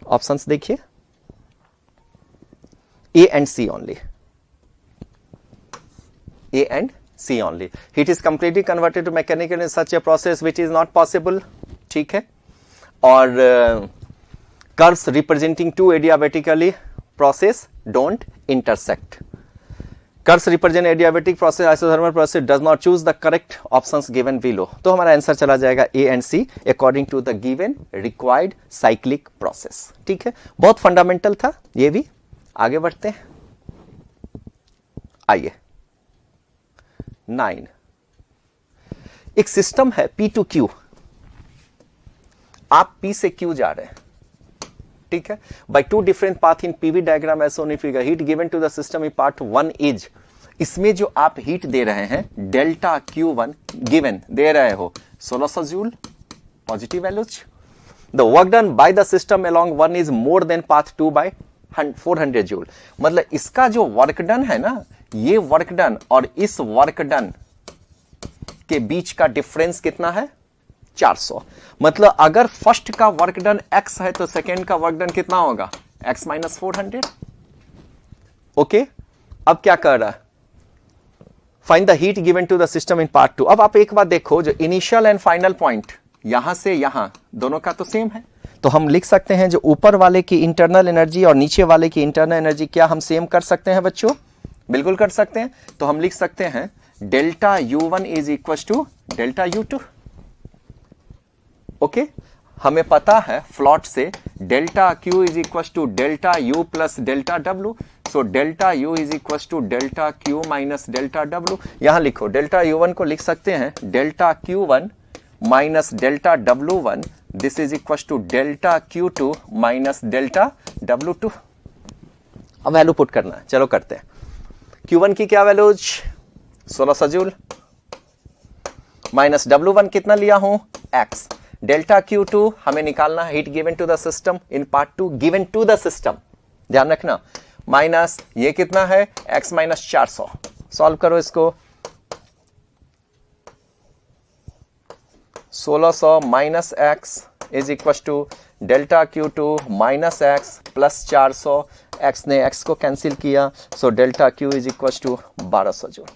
ऑप्शंस देखिए, A and C only. A and C only. Heat is completely converted to mechanical in such a process which is not possible. ठीक है। और curves representing two adiabatically process don't intersect. Curves represent adiabatic process, isothermal process does not choose the correct options given below. तो हमारा answer चला जाएगा A and C according to the given required cyclic process. ठीक है, बहुत fundamental था ये भी। आगे बढ़ते हैं, आइए 9। एक सिस्टम है P to Q, आप P से Q जा रहे हैं, ठीक है। By 2 different path in PV diagram as shown in figure, heat given to the system in part 1 is, इसमें जो आप हीट दे रहे हैं डेल्टा Q1 गिवन दे रहे हो 1600 joule positive values. The work done by the system along 1 is more than path 2 by 400 joule. मतलब इसका जो वर्क डन है ना, ये वर्क डन और इस वर्क डन के बीच का डिफरेंस कितना है? 400। मतलब अगर फर्स्ट का वर्क डन x है तो सेकेंड का वर्क डन कितना होगा? x minus 400। ओके, अब क्या कर रहा है? Find the heat given to the system in part 2। अब आप एक बात देखो, जो इनिशियल एंड फाइनल पॉइंट यहां से यहां दोनों का तो सेम है, तो हम लिख सकते हैं जो ऊपर वाले की इंटरनल एनर्जी और नीचे वाले की इंटरनल एनर्जी क्या हम सेम कर सकते हैं बच्चों? बिल्कुल कर सकते हैं। तो हम लिख सकते हैं delta U1 is equal to delta U2। Okay, हमें पता है फ्लॉट से delta Q is equal to delta U plus delta W। So delta U is equal to delta Q minus delta W। यहां लिखो डेल्टा U1 को लिख सकते हैं delta Q1 minus delta W1, this is equal to delta Q2 minus delta W2। अब value put करना है, चलो करते हैं। Q1 की क्या वैल्यूज? 1600 जूल माइनस W1 कितना लिया हूं? X। डेल्टा Q2 हमें निकालना है, heat given to the system in part 2, given to the system, ध्यान रखना, माइनस ये कितना है? X minus 400। सॉल्व करो इसको। 1600 minus x is equal to delta Q2 minus x plus 400। x ने x को कैंसिल किया, so delta Q is equal to 1200 joule.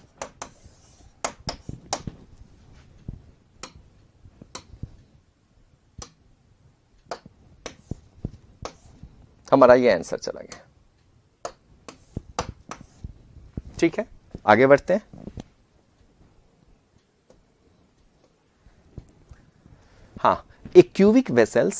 हमारा ये आंसर चला गया। ठीक है, आगे बढ़ते हैं। हाँ, a cubic vessels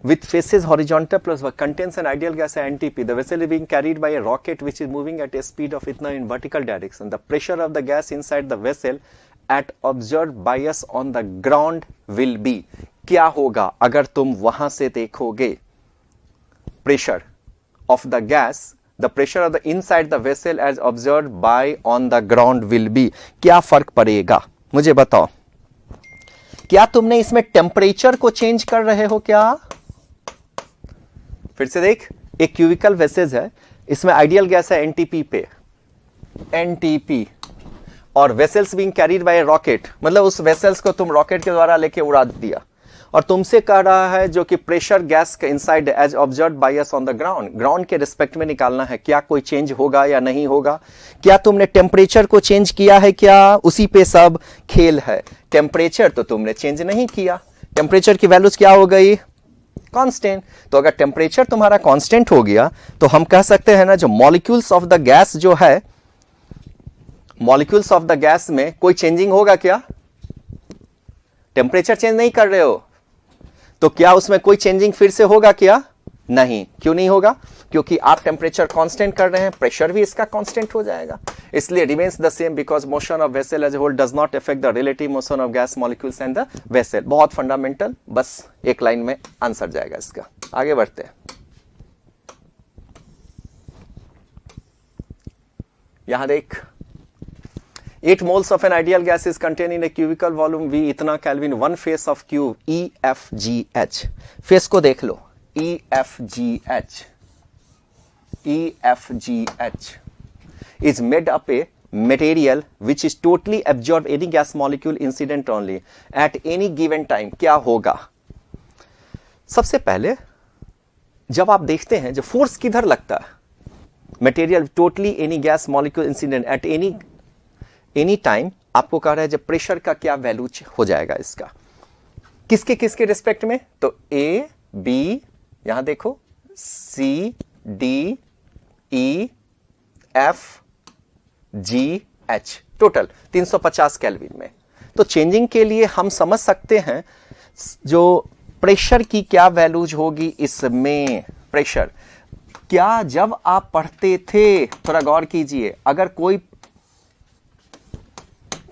with faces horizontal plus contains an ideal gas NTP. The vessel is being carried by a rocket which is moving at a speed of इतना in vertical direction. The pressure of the gas inside the vessel at observed bias on the ground will be. क्या होगा अगर तुम वहां से देखोगे? Pressure of the gas, the pressure of the inside the vessel as observed by on the ground will be. क्या फर्क पड़ेगा मुझे बताओ? क्या तुमने इसमें टेम्परेचर को चेंज कर रहे हो क्या? फिर से देख, एक क्यूबिकल वेसेज है, इसमें आइडियल गैस है एनटीपी पे, एनटीपी, और vessels being carried bye rocket, मतलब उस वेसल्स को तुम रॉकेट के द्वारा लेके उड़ा दिया, और तुमसे कह रहा है जो कि प्रेशर गैस का inside as observe by us on the ground, ground के रिस्पेक्ट में निकालना है, क्या कोई चेंज होगा या नहीं होगा, क्या तुमने टेम्परेचर को चेंज किया है, क्या उसी पे सब खेल है। टेम्परेचर तो तुमने चेंज नहीं किया, टेम्परेचर की वैल्यूज क्या हो गई, कांस्टेंट। तो अगर टेम्परेचर तुम्हारा कांस्टेंट हो गया तो हम कह सकते हैं ना जो मॉलिक्यूल्स ऑफ द गैस जो है, मॉलिक्यूल्स ऑफ द गैस में कोई चेंजिंग होगा क्या, टेम्परेचर चेंज नहीं कर रहे हो तो क्या उसमें कोई चेंजिंग फिर से होगा क्या, नहीं। क्यों नहीं होगा, क्योंकि आप टेम्परेचर कांस्टेंट कर रहे हैं, प्रेशर भी इसका कांस्टेंट हो जाएगा, इसलिए remains the same because motion of vessel as a whole does not affect the relative motion of gas molecules and the vessel. बहुत फंडामेंटल, बस एक लाइन में आंसर जाएगा इसका। आगे बढ़ते हैं, यहां देख 8 moles of an ideal gas is contained in a cubical volume V इतना kelvin, one face of cube EFGH, face को देख लो EFGH is made up a material which is totally absorb any gas molecule incident only at any given time। क्या होगा, सबसे पहले जब आप देखते हैं जो फोर्स किधर लगता है, material totally any gas molecule incident at any time, आपको कह रहा है जब प्रेशर का क्या वैल्यू हो जाएगा इसका, किसके किसके रिस्पेक्ट में, तो ए बी, यहां देखो C D E F G H, total 350 kelvin में। तो चेंजिंग के लिए हम समझ सकते हैं जो प्रेशर की क्या वैल्यूज होगी इसमें। प्रेशर क्या जब आप पढ़ते थे, थोड़ा गौर कीजिए, अगर कोई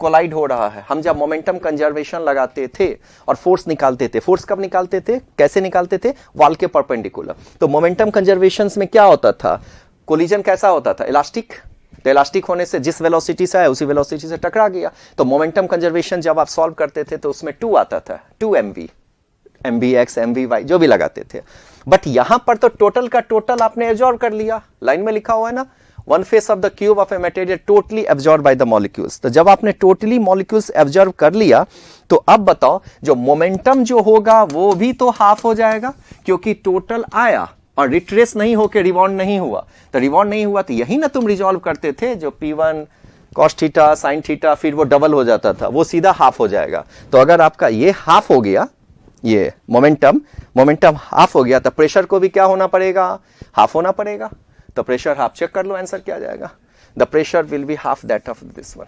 कोलाइड हो रहा है, हम जब मोमेंटम कंजर्वेशन लगाते थे और फोर्स निकालते थे, फोर्स कब निकालते थे, कैसे निकालते थे, वॉल के परपेंडिकुलर। तो मोमेंटम कंजर्वेशन में क्या होता था, कोलिजन कैसा होता था, इलास्टिक। तो इलास्टिक होने से जिस वेलोसिटी से आया उसी वेलोसिटी से टकरा गया। तो मोमेंटम कंजर्वेशन जब आप सॉल्व करते थे तो उसमें 2 आता था, 2 mv, mvx mvy जो भी लगाते थे। बट यहां पर तो टोटल का टोटल आपने एब्जॉर्ब कर लिया, लाइन में लिखा हुआ है ना, one face of the cube of a material totally absorb by the molecules. तो जब आपने टोटली मॉलिक्यूल्स एब्जॉर्ब कर लिया तो अब बताओ जो मोमेंटम जो होगा वो भी तो हाफ हो जाएगा, क्योंकि टोटल आया और रिट्रेस नहीं होकर रिबाउंड नहीं हुआ। तो रिबाउंड नहीं हुआ तो यही ना तुम रिजॉल्व करते थे, जो P1 cos theta sin theta, फिर वो डबल हो जाता था, वो सीधा हाफ हो जाएगा। तो अगर आपका ये हाफ हो गया, ये मोमेंटम हाफ हो गया, तो प्रेशर को भी क्या होना पड़ेगा, हाफ होना पड़ेगा। तो प्रेशर हाफ, चेक कर लो आंसर क्या जाएगा, the pressure will be half that of this one.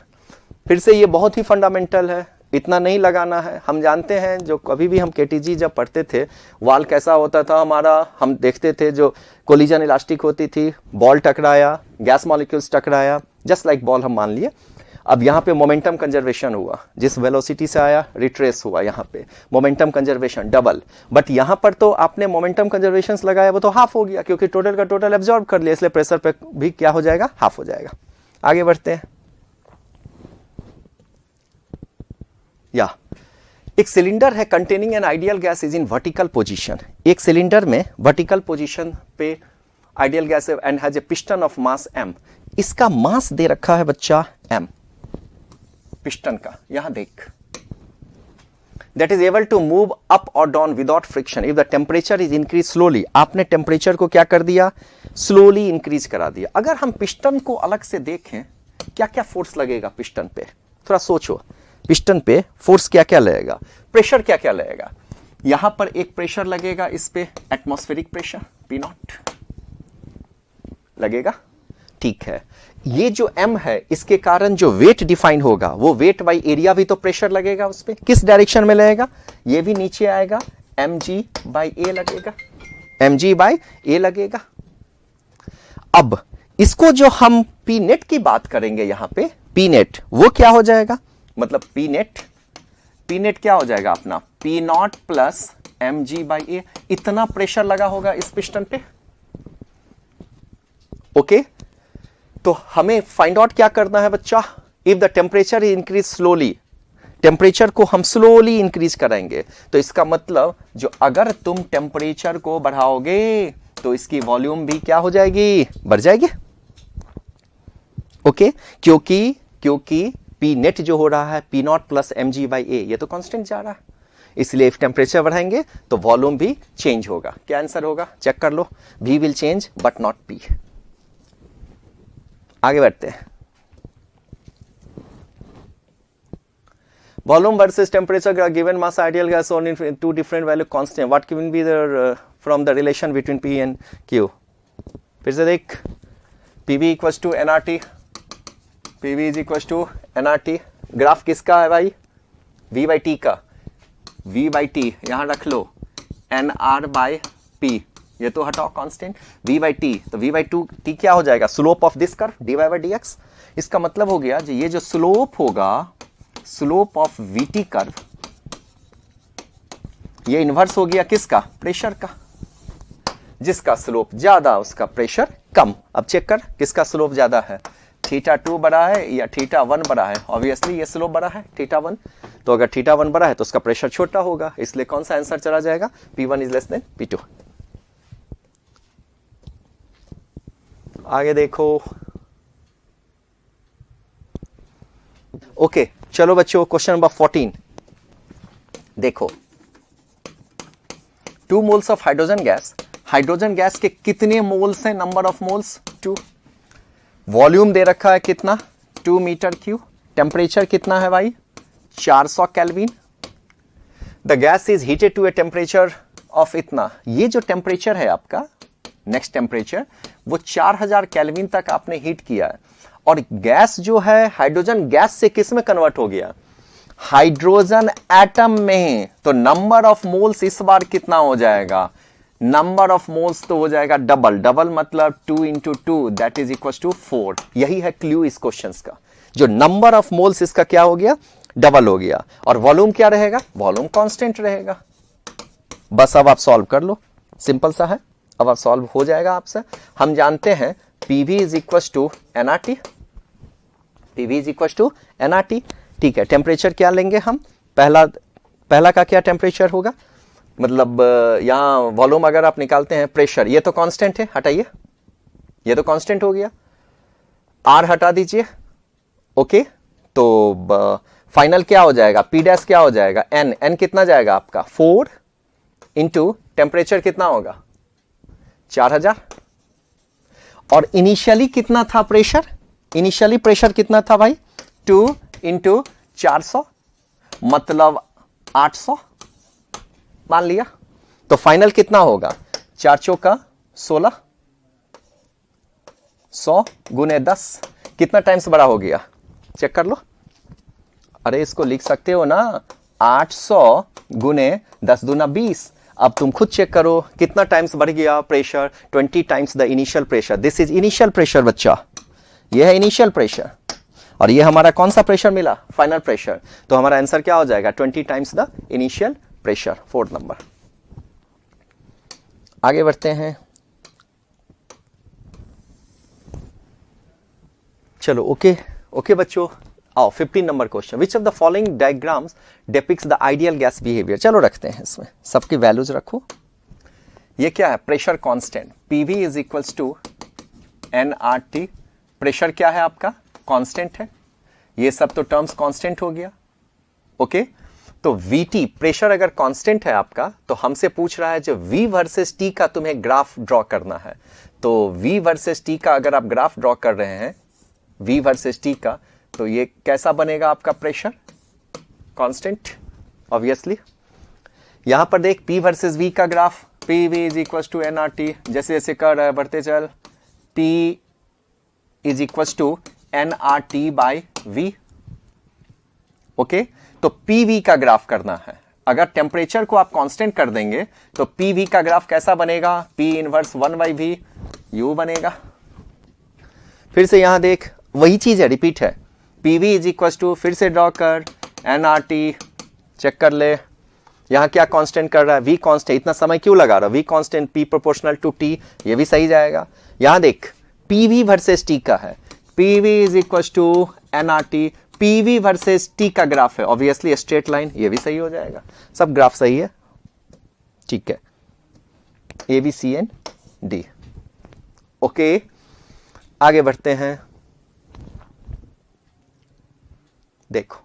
फिर से ये बहुत ही फंडामेंटल है, इतना नहीं लगाना है। हम जानते हैं जो कभी भी हम केटीजी जब पढ़ते थे, वाल कैसा होता था हमारा, हम देखते थे जो कोलिजन इलास्टिक होती थी, बॉल टकराया, गैस मॉलिक्यूल्स टकराया, जस्ट लाइक बॉल हम मान लिए। अब यहाँ पे मोमेंटम कंजर्वेशन हुआ, जिस वेलोसिटी से आया रिट्रेस हुआ, यहाँ पे मोमेंटम कंजर्वेशन डबल। बट यहाँ पर तो आपने मोमेंटम कंजर्वेशन लगाया, वो तो हाफ हो गया, क्योंकि टोटल का टोटल एब्जॉर्ब कर लिया, इसलिए प्रेशर पे भी क्या हो जाएगा, हाफ हो जाएगा। आगे बढ़ते हैं, या एक सिलेंडर है containing an ideal gas is in vertical position. एक सिलेंडर में वर्टिकल पोजीशन पे ideal gas and has a piston of mass m। इसका मास दे रखा है बच्चा m, पिस्टन का। यहां देख, that is able to move up और down without friction if the temperature is increase slowly. आपने टेम्परेचर को क्या कर दिया, स्लोली इंक्रीज करा दिया। अगर हम पिस्टन को अलग से देखें, क्या क्या फोर्स लगेगा पिस्टन पे, थोड़ा सोचो, पिस्टन पे फोर्स क्या क्या लगेगा, प्रेशर क्या क्या लगेगा। यहां पर एक प्रेशर लगेगा, इस पे एटमॉस्फेरिक प्रेशर P0 लगेगा, ठीक है। ये जो m है, इसके कारण जो वेट डिफाइन होगा, वो वेट बाई एरिया भी तो प्रेशर लगेगा उस पे। किस डायरेक्शन में लगेगा, ये भी नीचे आएगा, mg बाई a लगेगा, mg बाई a लगेगा। अब इसको जो हम P नेट की बात करेंगे, यहां पे P नेट वो क्या हो जाएगा, मतलब P नेट क्या हो जाएगा अपना, P0 plus mg by a। इतना प्रेशर लगा होगा इस पिस्टन पे, ओके। तो हमें फाइंड आउट क्या करना है बच्चा, if the temperature increase slowly, temperature को हम स्लोली इंक्रीज कराएंगे, तो इसका मतलब जो अगर तुम टेम्परेचर को बढ़ाओगे तो इसकी वॉल्यूम भी क्या हो जाएगी, बढ़ जाएगी, ओके। क्योंकि P नेट जो हो रहा है P0 plus mg by a, ये तो कांस्टेंट जा रहा है, इसलिए इफ टेम्परेचर बढ़ाएंगे तो वॉल्यूम भी चेंज होगा। क्या आंसर होगा चेक कर लो, V will change but not P। आगे बढ़ते हैं। Volume versus temperature given mass ideal gas on in two different value constant. What can be the from the relation between P and Q? फिर से देख, PV equals to nRT, PV is equals to nRT। Graph किसका है भाई? V by T का। V by T यहां रख लो, nR by P, ये तो हटाओ कांस्टेंट, V by T, तो V by 2T क्या हो जाएगा? Slope of this curve dy by dx। इसका मतलब हो गया ये जो स्लोप होगा, स्लोप ऑफ VT कर्व, ये इन्वर्स हो गया किसका? प्रेशर का। जिसका स्लोप ज्यादा उसका प्रेशर कम। अब चेक कर किसका स्लोप ज्यादा है, θ2 बड़ा है या θ1 बड़ा है? ऑब्वियसली ये स्लोप बड़ा है θ1, तो अगर θ1 बड़ा है तो उसका प्रेशर छोटा होगा, इसलिए कौन सा आंसर चला जाएगा? P1 is less than P2। आगे देखो। ओके चलो बच्चों, क्वेश्चन नंबर 14 देखो। 2 moles of hydrogen gas, hydrogen gas के कितने मोल्स हैं? Number of moles 2। वॉल्यूम दे रखा है कितना? 2 मीटर क्यूब। टेम्परेचर कितना है भाई? 400 kelvin. The gas is heated to a temperature of इतना। ये जो टेम्परेचर है आपका, नेक्स्ट टेम्परेचर, वो 4000 केल्विन तक आपने हीट किया है। और गैस जो है हाइड्रोजन गैस से किस में कन्वर्ट हो गया? हाइड्रोजन एटम में। तो नंबर ऑफ मोल्स इस बार कितना हो जाएगा? नंबर ऑफ मोल्स तो हो जाएगा डबल। डबल मतलब 2 into 2 that is equal to 4। यही है क्लू इस क्वेश्चन का, जो नंबर ऑफ मोल्स इसका क्या हो गया? डबल हो गया। और वॉल्यूम क्या रहेगा? वॉल्यूम कांस्टेंट रहेगा। बस अब आप सॉल्व कर लो, सिंपल सा है। अब आप सॉल्व हो जाएगा आपसे। हम जानते हैं PV is equal to nRT, PV is equal to nRT। ठीक है, टेम्परेचर क्या लेंगे हम? पहला का क्या टेम्परेचर होगा? मतलब यहां वॉल्यूम अगर आप निकालते हैं, प्रेशर ये तो कांस्टेंट है, हटाइए, ये तो कांस्टेंट हो गया। R हटा दीजिए। ओके, तो फाइनल क्या हो जाएगा? P डैश क्या हो जाएगा? N कितना जाएगा आपका? 4 इंटू टेम्परेचर कितना होगा? 4000। और इनिशियली कितना था प्रेशर? इनिशियली प्रेशर कितना था भाई? 2 इंटू 400 मतलब 800 मान लिया। तो फाइनल कितना होगा? 4 चौका 16, 100 गुने 10 कितना टाइम्स बड़ा हो गया? चेक कर लो। अरे इसको लिख सकते हो ना, 800 गुने 10 दूना 20। अब तुम खुद चेक करो कितना टाइम्स बढ़ गया pressure? 20 times the initial pressure. This is initial pressure बच्चा, ये है इनिशियल प्रेशर। और ये हमारा कौन सा प्रेशर मिला? Final pressure. तो हमारा आंसर क्या हो जाएगा? 20 times the initial pressure, 4th number. आगे बढ़ते हैं। चलो ओके बच्चों, आओ 15 number question. Which of the following diagrams depicts the ideal gas behaviour? चलो रखते हैं, इसमें सबकी वैल्यूज रखो। ये क्या है? Pressure constant. PV is equals to nRT। Pressure क्या है आपका? कांस्टेंट है। ये सब तो टर्म्स कांस्टेंट हो गया। ओके, तो VT प्रेशर अगर कांस्टेंट है आपका, तो हमसे पूछ रहा है जो V वर्सेस T का तुम्हें ग्राफ ड्रॉ करना है। तो V वर्सेस T का अगर आप ग्राफ ड्रॉ कर रहे हैं, V वर्सेस T का, तो ये कैसा बनेगा आपका? Pressure constant obviously. यहां पर देख P वर्सेस V का graph, PV is equal to nRT। जैसे जैसे कर रहा है बढ़ते चल, P is equal to nRT by V। Okay, तो PV का ग्राफ करना है। अगर टेम्परेचर को आप कांस्टेंट कर देंगे तो PV का ग्राफ कैसा बनेगा? P inverse 1 by V U बनेगा। फिर से यहां देख, वही चीज है, रिपीट है। PV इज इक्वल टू, फिर से ड्रॉ कर, nRT। चेक कर ले यहां क्या कांस्टेंट कर रहा है? V constant. इतना समय क्यों लगा रहा? V constant, P proportional to T, ये भी सही जाएगा। यहां देख PV वर्सेस T का है, PV is equal to nRT। PV versus T का ग्राफ है, ऑब्वियसली स्ट्रेट लाइन, ये भी सही हो जाएगा। सब ग्राफ सही है, ठीक है। A B C N D। Okay, आगे बढ़ते हैं। देखो,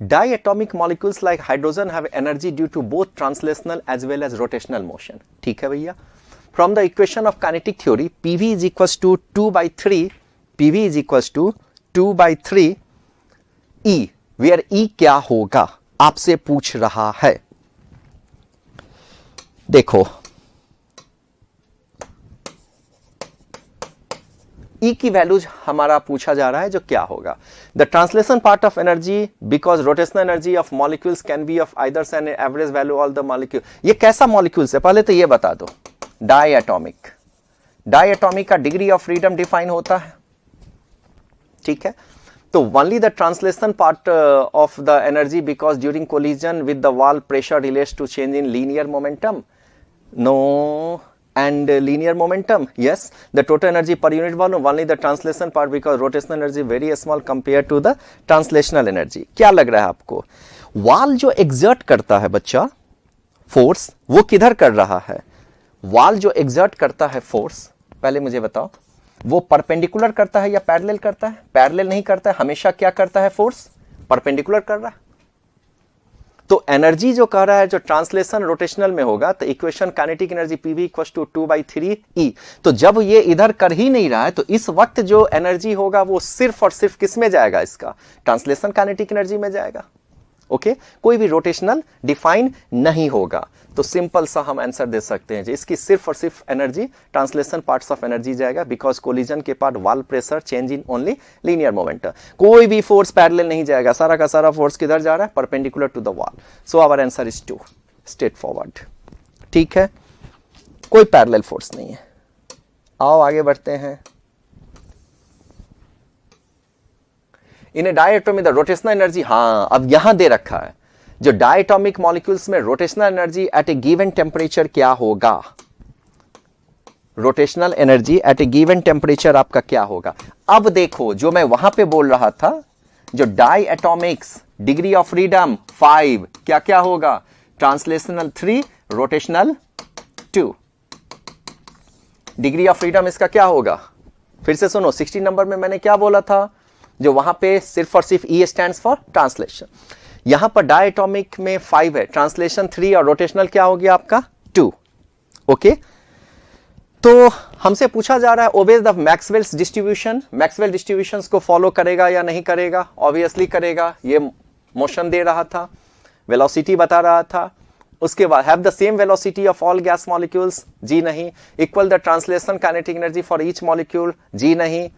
Diatomic molecules like hydrogen have energy due to both translational as well as rotational motion. ठीक है भैया. From the equation of kinetic theory, PV is equals to 2/3, PV is equals to 2/3 E, where E क्या होगा आपसे पूछ रहा है. देखो E की वैल्यूज हमारा पूछा जा रहा है जो क्या होगा. The translation part of energy because rotational energy of molecules can be of either an average value all the molecule. ये कैसा मॉलिक्यूल्स है पहले तो ये बता दो. डायएटॉमिक. डायएटॉमिक का डिग्री ऑफ फ्रीडम डिफाइन होता है. ठीक है. तो only the translation part of the energy because during collision with the wall pressure relates to change in linear momentum. No. And linear momentum, yes. The total energy per unit volume, only the translation part because rotational energy very small compared to the translational energy. क्या लग रहा है आपको? Wall जो exert करता है बच्चा force, वो किधर कर रहा है? वॉल जो एग्जर्ट करता है फोर्स, पहले मुझे बताओ, वो परपेंडिकुलर करता है या पैरेलल करता है? पैरेलल नहीं करता है. हमेशा क्या करता है फोर्स? परपेंडिकुलर कर रहा है. तो एनर्जी जो कह रहा है जो ट्रांसलेशन रोटेशनल में होगा तो equation kinetic energy PV equals to 2/3 E. तो जब ये इधर कर ही नहीं रहा है तो इस वक्त जो एनर्जी होगा वो सिर्फ और सिर्फ किस में जाएगा? इसका ट्रांसलेशन काइनेटिक एनर्जी में जाएगा. ओके. कोई भी रोटेशनल डिफाइन नहीं होगा. तो सिंपल सा हम आंसर दे सकते हैं इसकी सिर्फ और सिर्फ energy translation parts of energy जाएगा बिकॉज कोलिजन के part wall pressure change in only linear momentum. कोई भी फोर्स पैरेलल नहीं जाएगा. सारा का सारा फोर्स किधर जा रहा है? Perpendicular to the wall. So our answer is 2. Straight forward. ठीक है. कोई पैरेलल फोर्स नहीं है. आओ आगे बढ़ते हैं. इन ए डायएटॉमिक द रोटेशनल एनर्जी, हाँ अब यहां दे रखा है जो डायएटॉमिक मॉलिक्यूल्स में rotational energy at A given temperature क्या होगा? Rotational energy at A given temperature आपका क्या होगा? अब देखो जो मैं वहां पे बोल रहा था जो डायएटॉमिक्स डिग्री ऑफ फ्रीडम 5 क्या क्या होगा? Translational 3, rotational 2. Degree of freedom इसका क्या होगा? फिर से सुनो. 60 नंबर में मैंने क्या बोला था? जो वहां पे सिर्फ और सिर्फ E स्टैंड्स फॉर ट्रांसलेशन. यहां पर डायएटॉमिक में 5 है, ट्रांसलेशन 3 और रोटेशनल क्या हो गया आपका? 2. ओके. तो हमसे पूछा जा रहा है obeys the Maxwell's distribution. Maxwell distributions को फॉलो करेगा या नहीं करेगा? ऑब्वियसली करेगा. ये मोशन दे रहा था, वेलोसिटी बता रहा था. उसके बाद have the same velocity of all gas molecules. जी नहीं. Equal the translation kinetic energy for each molecule. जी नहीं.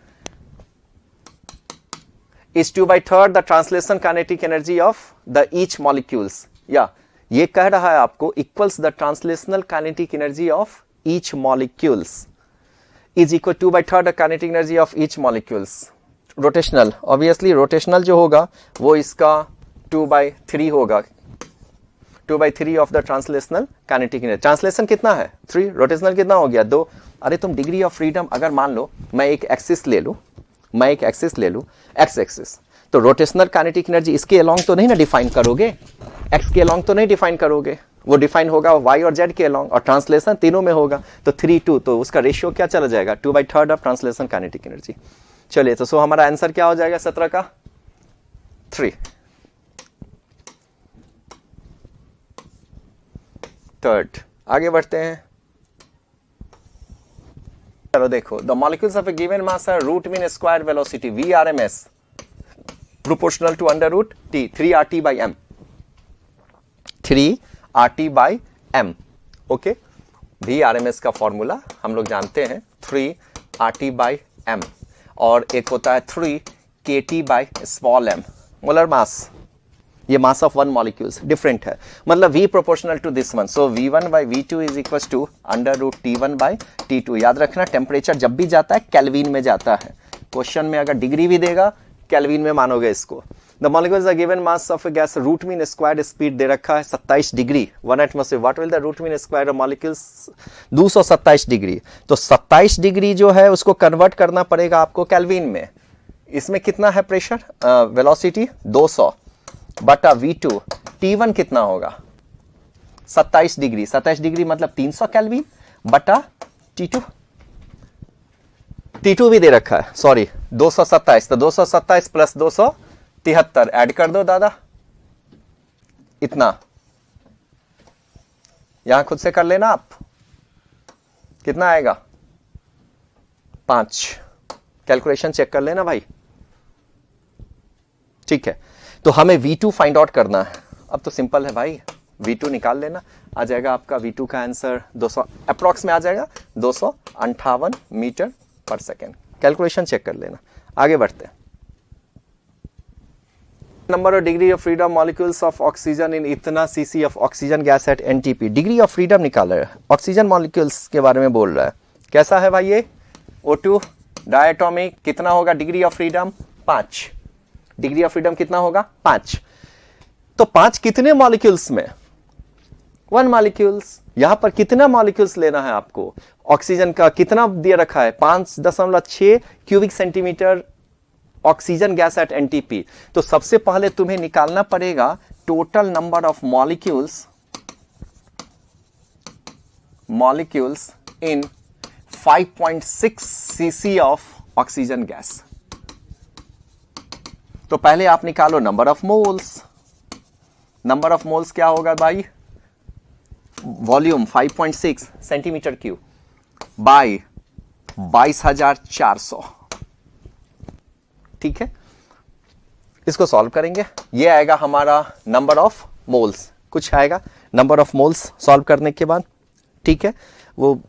is 2/3 the translation kinetic energy of the each molecules. या ये कह रहा है आपको equals the translational kinetic energy of each molecules is equal to 2/3 the kinetic energy of each molecules. rotational obviously rotational जो होगा वो इसका 2/3 होगा. 2/3 of the translational kinetic energy. Translation कितना है? 3. रोटेशनल कितना हो गया? 2. अरे तुम डिग्री ऑफ फ्रीडम अगर मान लो मैं एक एक्सिस ले लूं, एक्स एक्सिस, तो रोटेशनल काइनेटिक एनर्जी इसके अलोंग तो नहीं ना डिफाइन करोगे? एक्स के अलोंग तो नहीं डिफाइन करोगे. वो डिफाइन होगा वाई और जेड के अलोंग और ट्रांसलेशन तीनों में होगा. तो 3:2 तो उसका रेशियो क्या चला जाएगा? 2/3 ऑफ ट्रांसलेशन काइनेटिक एनर्जी. चलिए तो सो हमारा आंसर क्या हो जाएगा 17 का? 3. थर्ड. आगे बढ़ते हैं. चलो देखो the molecules of a given mass are root mean square velocity VRMS proportional to under root T 3RT/m. 3RT/m. Okay. VRMS का फॉर्मूला हम लोग जानते हैं 3RT/m और एक होता है 3kT/m. मोलर मास, ये mass of one molecules different है. मतलब V proportional to this one. So V1/V2 is equal to under root T1/T2. याद रखना टेम्परेचर जब भी जाता है केल्विन में जाता है. क्वेश्चन में अगर डिग्री भी देगा केल्विन में मानोगे इसको. The molecules are given mass of a gas root mean squared speed दे रखा है 27 degree 1 atmosphere. What will the root mean square of molecules? 227 degree. तो 27 डिग्री जो है उसको कन्वर्ट करना पड़ेगा आपको केल्विन में. इसमें कितना है प्रेशर? वेलोसिटी 200 बटा V2. T1 कितना होगा? 27 डिग्री. 27 डिग्री मतलब 300 केल्विन बटा T2. T2 भी दे रखा है, सॉरी 227. तो 227 प्लस 273 ऐड कर दो दादा. इतना, यहां खुद से कर लेना आप, कितना आएगा 5, कैलकुलेशन चेक कर लेना भाई, ठीक है। तो हमें V2 फाइंड आउट करना है, अब तो सिंपल है भाई, V2 निकाल लेना, आ जाएगा आपका V2 का आंसर 200 अप्रॉक्स में आ जाएगा 258 मीटर पर सेकेंड। कैलकुलेशन चेक कर लेना, आगे बढ़ते हैं। Number of degree of freedom molecules of oxygen in इतना CC of oxygen gas at NTP. Degree of freedom निकाल रहा है, ऑक्सीजन मॉलिक्यूल्स के बारे में बोल रहा है। कैसा है भाई ये O2 डायटोमिक, कितना होगा degree of freedom 5, degree of freedom कितना होगा 5। तो 5 कितने मॉलिक्यूल्स में, 1 मॉलिक्यूल्स। यहां पर कितना मॉलिक्यूल्स लेना है आपको, ऑक्सीजन का कितना दिया रखा है 5.6 cubic centimetre oxygen gas at NTP. तो सबसे पहले तुम्हें निकालना पड़ेगा total number of molecules in 5.6 CC of oxygen gas. तो पहले आप निकालो number of moles. Number of moles क्या होगा भाई, वॉल्यूम 5.6 सेंटीमीटर क्यूब बाय 22,400, ठीक है। इसको सॉल्व करेंगे, ये आएगा हमारा नंबर ऑफ मोल्स, कुछ आएगा नंबर ऑफ मोल्स सॉल्व करने के बाद, ठीक है। वो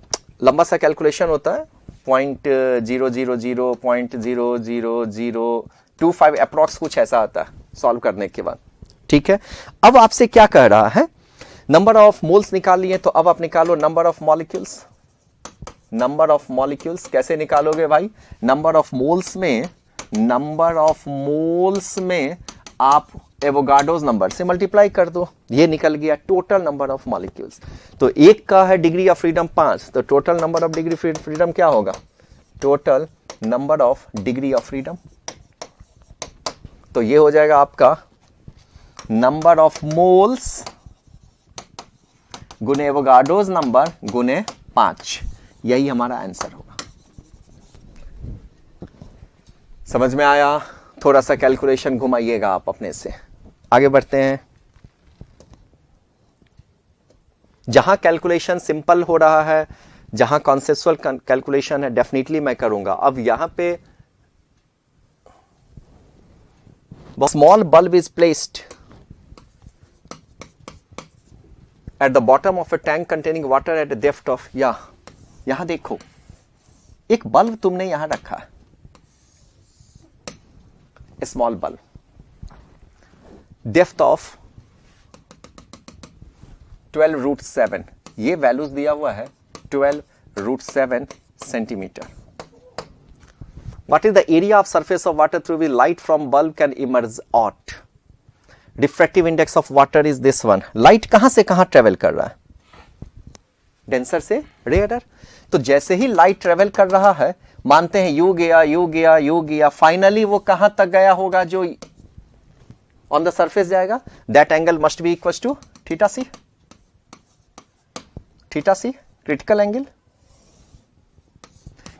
लंबा सा कैलकुलेशन होता है 0.000.00025 अप्रॉक्स, कुछ ऐसा आता है सॉल्व करने के बाद, ठीक है। अब आपसे क्या कह रहा है, नंबर ऑफ मोल्स निकाल लिए, तो अब आप निकालो number of molecules. Number of molecules कैसे निकालोगे भाई, नंबर ऑफ मोल्स में आप एवोगाड्रोस नंबर से मल्टीप्लाई कर दो, ये निकल गया टोटल नंबर ऑफ मॉलिक्यूल्स। तो एक का है डिग्री ऑफ फ्रीडम 5, तो total number of degree freedom क्या होगा, total number of degree of freedom, तो ये हो जाएगा आपका नंबर ऑफ मोल्स गुने एवोगाड्रोस नंबर गुने 5, यही हमारा आंसर होगा। समझ में आया, थोड़ा सा कैलकुलेशन घुमाइएगा आप अपने से। आगे बढ़ते हैं, जहां कैलकुलेशन सिंपल हो रहा है, जहां कॉन्सेप्चुअल कैलकुलेशन है, डेफिनेटली मैं करूंगा। अब यहां पे small bulb is placed at the bottom of a tank containing water at a depth of, यहां देखो एक बल्ब तुमने यहां रखा है, स्मॉल बल्ब, डेप्थ ऑफ 12√7, ये वैल्यूज दिया हुआ है 12√7 centimetre. What is the area of surface of water through which light from bulb can emerge out? Diffractive index of water is this one. Light कहां से कहां ट्रेवल कर रहा है, डेंसर से रेयरर। तो जैसे ही लाइट ट्रेवल कर रहा है, मानते हैं यू गया, फाइनली वो कहां तक गया होगा, जो ऑन द सरफेस जाएगा, that angle must be equal to theta C, critical angle,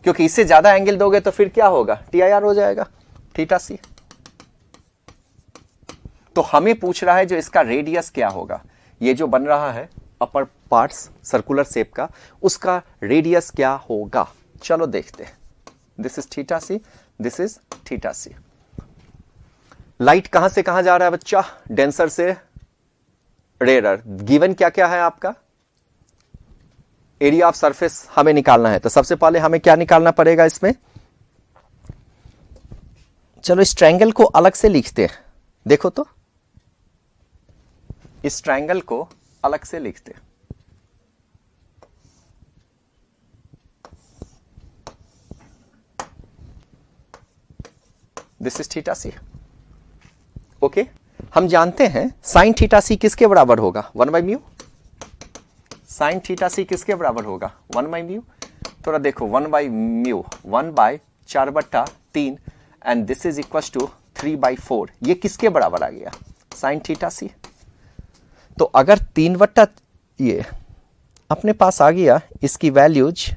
क्योंकि इससे ज्यादा एंगल दोगे तो फिर क्या होगा, TIR हो जाएगा, थीटा सी। तो हमें पूछ रहा है जो इसका रेडियस क्या होगा, ये जो बन रहा है अपर पार्ट्स सर्कुलर शेप का, उसका रेडियस क्या होगा, चलो देखते हैं। This is theta C, this is theta C. Light कहां से कहां जा रहा है बच्चा, डेंसर से रेयरर। गिवन क्या क्या है आपका, एरिया ऑफ सरफेस हमें निकालना है। तो सबसे पहले हमें क्या निकालना पड़ेगा इसमें, चलो इस ट्रायंगल को अलग से लिखते हैं, देखो तो इस ट्रायंगल को अलग से लिखते हैं। This is theta C, okay. हम जानते हैं साइन थीटा सी किसके बराबर होगा, 1/μ। साइन थीटा सी किसके बराबर होगा, 1/μ। थोड़ा देखो 1/μ, 1/4/3 and this is equal to 3/4, ये किसके बराबर आ गया, साइन थीटा सी। तो अगर 3/, ये अपने पास आ गया, इसकी वैल्यूज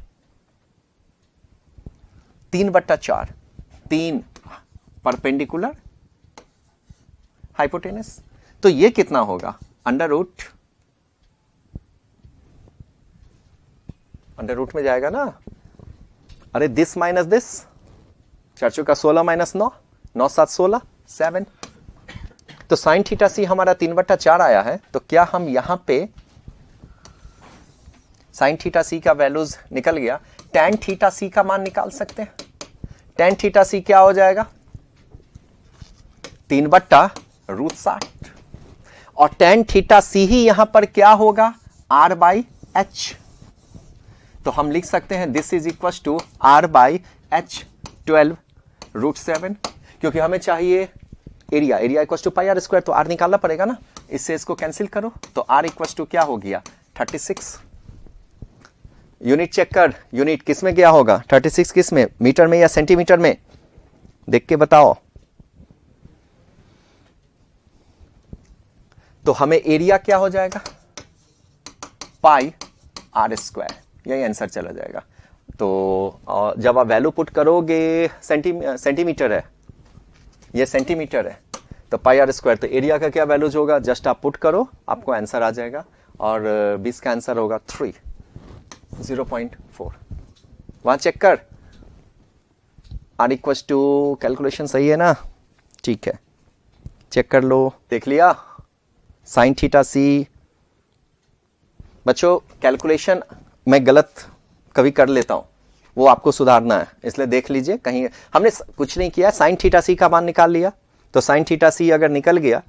3/4, 3 परपेंडिकुलर हाइपोटेनस, तो ये कितना होगा अंडर रूट में जाएगा ना, अरे दिस माइनस दिस, 4 चौका 16 माइनस 9, 9 7 16 7। तो साइन थीटा सी हमारा 3/4 आया है। तो क्या हम यहां पे साइन थीटा सी का वैल्यूज निकल गया, टैन थीटा सी का मान निकाल सकते हैं। टैन थीटा सी क्या हो जाएगा, 3/√60, और टैन थीटा सी ही यहां पर क्या होगा, R/H। तो हम लिख सकते हैं this is equal to R/H 12√7, क्योंकि हमें चाहिए area, area equal to πr², तो R निकालना पड़ेगा ना, इससे इसको कैंसिल करो, तो R इक्वल टू क्या हो गया, 36। यूनिट चेक कर, यूनिट किस में गया होगा, 36 किस में, मीटर में या सेंटीमीटर में, देख के बताओ। तो हमें एरिया क्या हो जाएगा, πr², यही आंसर चला जाएगा। तो जब आप वैल्यू पुट करोगे, सेंटीमीटर है, ये सेंटीमीटर है, तो πr², तो एरिया का क्या वैल्यूज होगा, जस्ट आप पुट करो, आपको आंसर आ जाएगा, और 20 का आंसर होगा 0.4। वहां चेक कर, R इक्वल टू, कैलकुलेशन सही है ना, ठीक है, चेक कर लो, देख लिया। साइन थीटा सी, बच्चों कैलकुलेशन मैं गलत कभी कर लेता हूं, वो आपको सुधारना है, इसलिए देख लीजिए, कहीं हमने कुछ नहीं किया, साइन थीटा सी का मान निकाल लिया, तो साइन थीटा सी अगर निकल गया,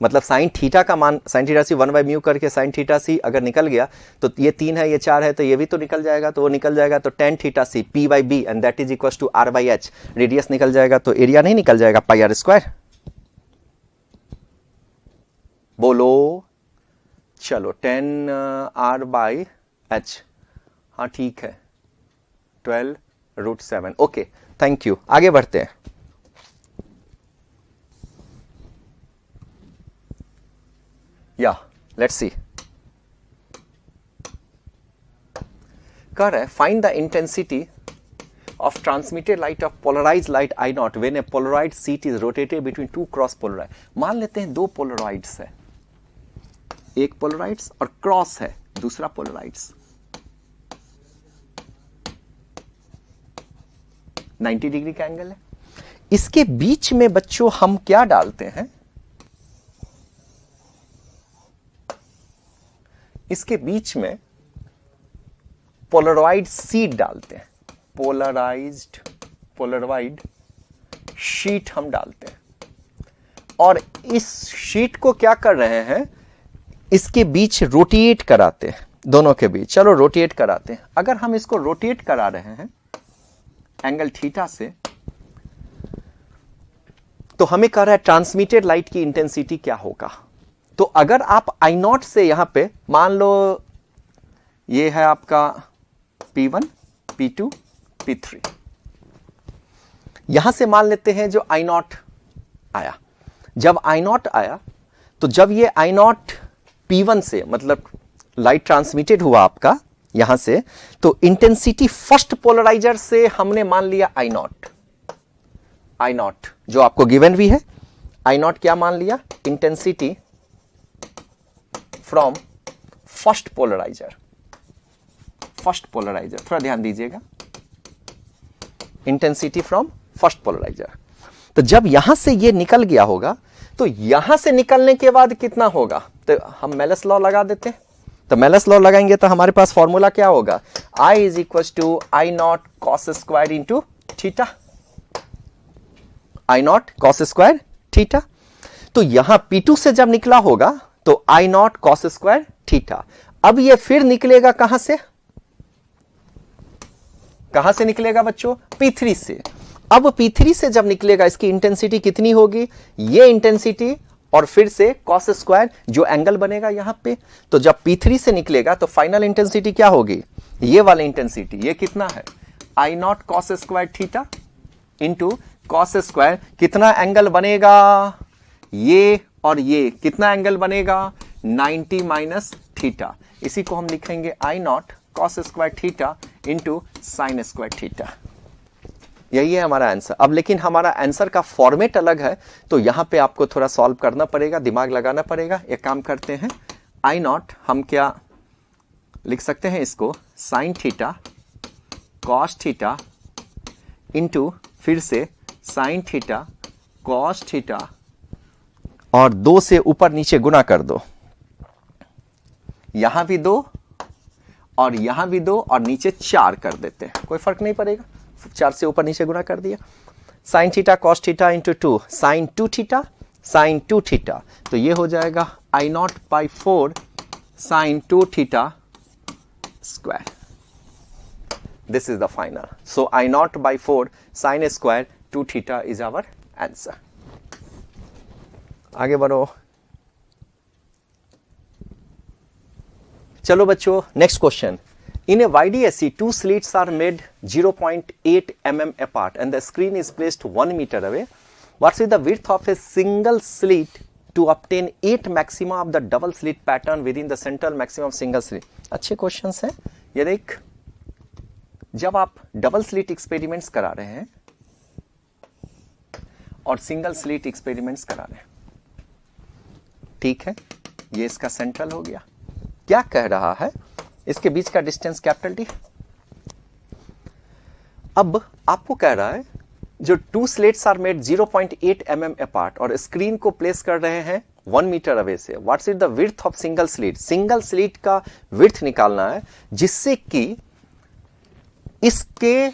मतलब साइन थीटा का मान, साइन थीटा सी 1/μ करके साइन थीटा सी अगर निकल गया, तो ये 3 है, ये 4 है, तो ये भी तो निकल जाएगा, तो वो निकल जाएगा, तो tan theta C P/B and that is equal to R/H, radius निकल जाएगा, तो एरिया नहीं निकल जाएगा, πr²। बोलो, चलो 10R/H, हाँ ठीक है, 12√7, ओके, थैंक यू। आगे बढ़ते हैं। या लेट्स सी, कह रहा है find the intensity of transmitted light of polarized light I0 when a polaroid sheet is rotated between two cross polaroid। मान लेते हैं 2 पोलराइड्स है, एक पोलराइड्स और क्रॉस है दूसरा पोलराइड्स, 90 डिग्री का एंगल है। इसके बीच में बच्चों हम क्या डालते हैं, इसके बीच में पोलराइड शीट डालते हैं, पोलराइड शीट हम डालते हैं, और इस शीट को क्या कर रहे हैं, इसके बीच रोटेट कराते हैं, दोनों के बीच, चलो रोटेट कराते हैं। अगर हम इसको रोटेट करा रहे हैं एंगल थीटा से, तो हमें कह रहा है ट्रांसमिटेड लाइट की इंटेंसिटी क्या होगा। तो अगर आप I0 से यहां पे मान लो ये है आपका P1, P2, P3, यहां से मान लेते हैं जो I0 आया। जब I0 आया, तो जब ये I0 P1 से, मतलब लाइट ट्रांसमिटेड हुआ आपका यहां से, तो इंटेंसिटी फर्स्ट पोलराइजर से हमने मान लिया I0 जो आपको गिवन भी है, I0 क्या मान लिया, इंटेंसिटी फ्रॉम फर्स्ट पोलराइजर, थोड़ा ध्यान दीजिएगा, इंटेंसिटी फ्रॉम फर्स्ट पोलराइजर। तो जब यहां से ये निकल गया होगा, तो यहां से निकलने के बाद कितना होगा, तो हम मेलस लॉ लगा देते हैं। तो मेलस लॉ लगाएंगे तो हमारे पास फॉर्मूला क्या होगा, I is equal to I0 cos square into theta, I0 cos square theta. तो यहां P2 से जब निकला होगा तो I0 cos स्क्वायर थीटा। अब ये फिर निकलेगा कहां से निकलेगा बच्चों, P3 से। अब P3 से जब निकलेगा, इसकी इंटेंसिटी कितनी होगी, ये इंटेंसिटी और फिर से cos स्क्वायर जो एंगल बनेगा यहां पे। तो जब P3 से निकलेगा तो फाइनल इंटेंसिटी क्या होगी, ये वाली इंटेंसिटी, ये कितना है, I0 cos square theta into cos square, कितना एंगल बनेगा, ये और ये कितना एंगल बनेगा, 90 माइनस थीटा। इसी को हम लिखेंगे I0 cos square theta into sine square theta. यही है हमारा आंसर। अब लेकिन हमारा आंसर का फॉर्मेट अलग है, तो यहां पे आपको थोड़ा सॉल्व करना पड़ेगा, दिमाग लगाना पड़ेगा। एक काम करते हैं, आई नॉट हम क्या लिख सकते हैं इसको, sign theta cos theta into फिर से साइन थीटा कॉस थीटा और 2 से ऊपर नीचे गुना कर दो, यहां भी 2 और यहां भी 2 और नीचे 4 कर देते हैं, कोई फर्क नहीं पड़ेगा, 4 से ऊपर नीचे गुना कर दिया। Sine theta cos theta into 2 sine 2 theta sine 2 theta, तो ये हो जाएगा I naught by 4 sine 2 theta square. This is the final. So I naught by 4 sine square 2 theta is our answer. आगे बढ़ो। चलो बच्चों, next question. In a YDSC, 2 slits are made 0.8 mm apart and the screen is placed 1 meter away. What is the width of a single slit to obtain 8 maxima of the double slit pattern within the central maximum of single slit? अच्छे questions हैं ये। देख, जब आप double slit experiments करा रहे हैं और सिंगल स्लिट एक्सपेरिमेंट्स करा रहे हैं, ठीक है, ये इसका सेंट्रल हो गया। क्या कह रहा है, इसके बीच का डिस्टेंस कैपिटल डी। अब आपको कह रहा है जो 2 slits are made 0.8 mm apart और स्क्रीन को प्लेस कर रहे हैं 1 मीटर अवे से। What's is the width of single slit? Single slit का विड्थ निकालना है, जिससे कि इसके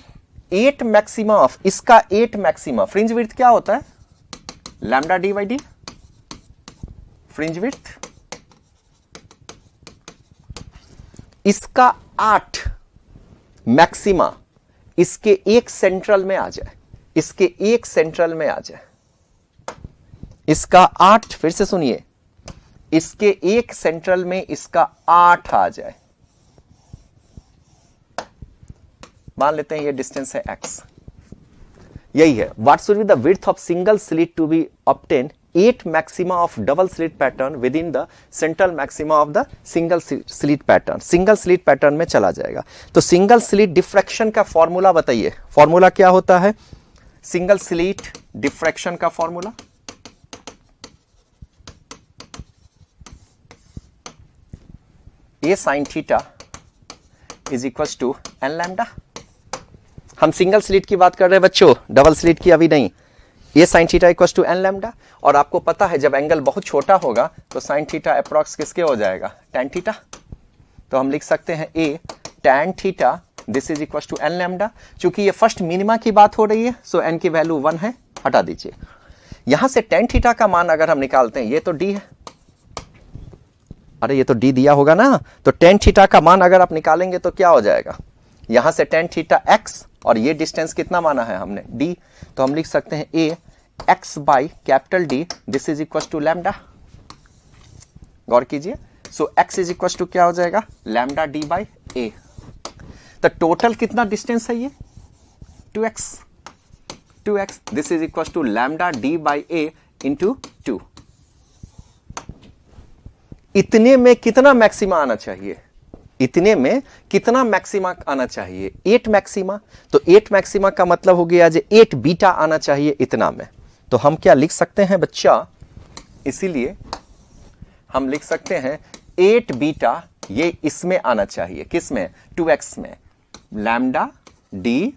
8 मैक्सिमा ऑफ, इसका 8 मैक्सिमा, फ्रिंज विड्थ क्या होता है, lambda D by D, fringe width. इसका 8 मैक्सिमा इसके एक सेंट्रल में आ जाए, इसके एक सेंट्रल में आ जाए, इसका 8, फिर से सुनिए, इसके एक सेंट्रल में इसका 8 आ जाए। मान लेते हैं ये डिस्टेंस है x, यही है। What should be the width of single slit to be obtain 8 maxima of double slit pattern within the central maxima of the single slit pattern. Single slit pattern में चला जाएगा। तो single slit diffraction का formula बताइए, formula क्या होता है single slit diffraction का formula? A sine theta is equal to n lambda. हम सिंगल स्लिट की बात कर रहे हैं बच्चों, डबल स्लिट की अभी नहीं। ये sine theta equal to n lambda, और आपको पता है जब एंगल बहुत छोटा होगा तो साइन थीटा अप्रॉक्स किसके हो जाएगा, टैन थीटा। तो हम लिख सकते हैं a tan theta this is equal to n lambda. चूंकि ये फर्स्ट मिनिमा की बात हो रही है, सो एन की वैल्यू 1 है, हटा दीजिए। यहां से टैन थीटा का मान अगर हम निकालते हैं, ये तो डी है, अरे ये तो डी दिया होगा ना, तो टैन थीटा का मान अगर आप निकालेंगे तो क्या हो जाएगा, यहां से टैन थीटा एक्स और ये डिस्टेंस कितना माना है हमने, डी। तो हम लिख सकते हैं a x by capital D this is equal to lambda. गौर कीजिए, so x is equal to क्या हो जाएगा, लैम्डा डी बाई ए। तो टोटल कितना डिस्टेंस है ये, 2x this is equal to lambda D by a into 2। इतने में कितना मैक्सिमा आना चाहिए, इतने में कितना मैक्सिमा आना चाहिए, 8 मैक्सिमा। तो 8 मैक्सिमा का मतलब हो गया जो 8 बीटा आना चाहिए इतना में। तो हम क्या लिख सकते हैं बच्चा, इसीलिए हम लिख सकते हैं 8 बीटा ये इसमें आना चाहिए, किस में, 2x में, lambda d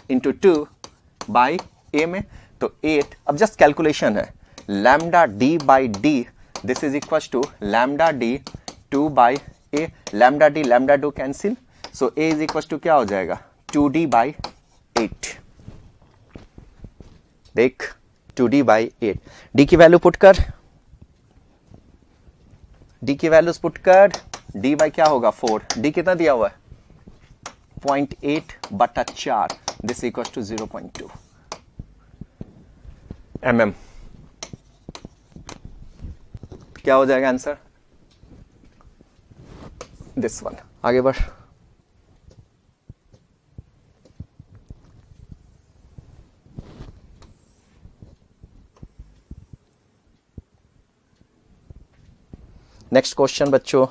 into 2 by a में। तो 8, अब जस्ट कैलकुलेशन है, lambda D by d this is equal to lambda d 2 by a, lambda d lambda do cancel, so a is equal to क्या हो जाएगा, 2d बाई 8। देख 2d by 8, d की value put कर, d की values put कर, d by क्या होगा 4, डी कितना दिया हुआ है 0.8 बटा 4 दिस इक्वल टू 0.2 mm। क्या हो जाएगा आंसर, दिस वन। आगे बढ़। नेक्स्ट क्वेश्चन बच्चों,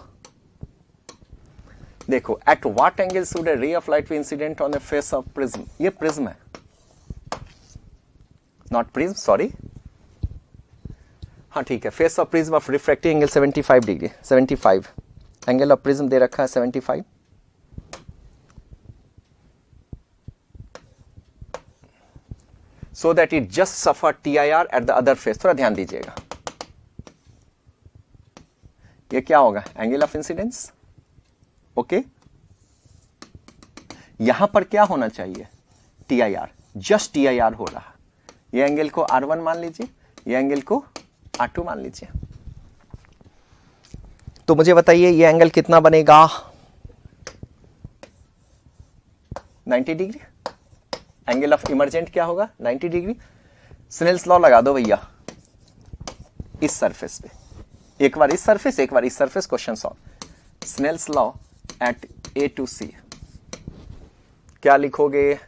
देखो at what angle should a ray of light be incident on the face of prism, ये प्रिज्म है, नॉट प्रिज्म, सॉरी, हाँ ठीक है, face of prism of refractive angle 75 degree, 75 angle of prism दे रखा है 75, so that it just suffer TIR at the other face। थोड़ा ध्यान दीजिएगा, ये क्या होगा, एंगल ऑफ इंसिडेंस, ओके। यहां पर क्या होना चाहिए, TIR, जस्ट TIR हो रहा, ये एंगल को R1 मान लीजिए, ये एंगल को R2 मान लीजिए। तो मुझे बताइए ये एंगल कितना बनेगा, 90 डिग्री। एंगल ऑफ इमर्जेंट क्या होगा, 90 डिग्री। स्नेल्स लॉ लगा दो भैया इस सरफेस पे, एक बार इस सरफेस, एक बार इस surface, question solve. Snell's law at A to C, क्या लिखोगे,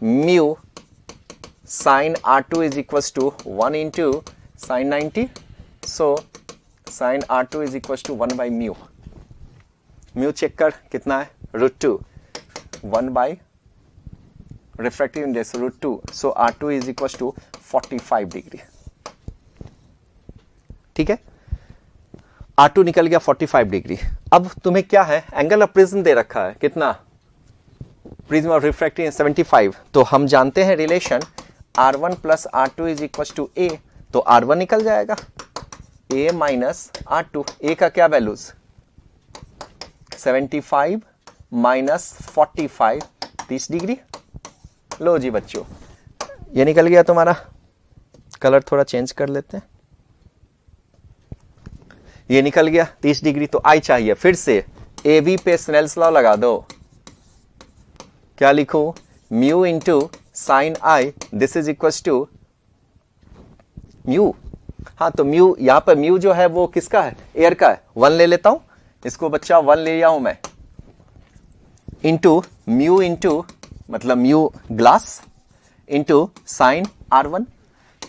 mu sine R2 is equal to 1 into sine 90, so sine R2 is equal to 1 by mu, mu check कर कितना है, √2, 1 by refractive index √2, so R2 is equal to 45 degree, ठीक है, R2 निकल गया 45 degree. अब तुम्हें क्या है, एंगल ऑफ प्रिज्म दे रखा है कितना, प्रिज्म ऑफ रिफ्रैक्टिव 75, तो हम जानते हैं relation R1 plus R2 is equal to A, तो R1 निकल जाएगा, A माइनस R2, A का क्या वैल्यूज, 75 माइनस 45, 30 डिग्री। लो जी बच्चों, ये निकल गया तुम्हारा, कलर थोड़ा चेंज कर लेते हैं, ये निकल गया 30 डिग्री। तो आई चाहिए, फिर से AB पे स्नेल्स लॉ लगा दो, क्या लिखो, mu into sine I, this is equal to mu, हाँ तो म्यू, यहां पर म्यू जो है वो किसका है, एयर का है, 1 ले लेता हूं इसको बच्चा, 1 ले लिया हूं मैं, इंटू म्यू इंटू मतलब mu glass into sine R1,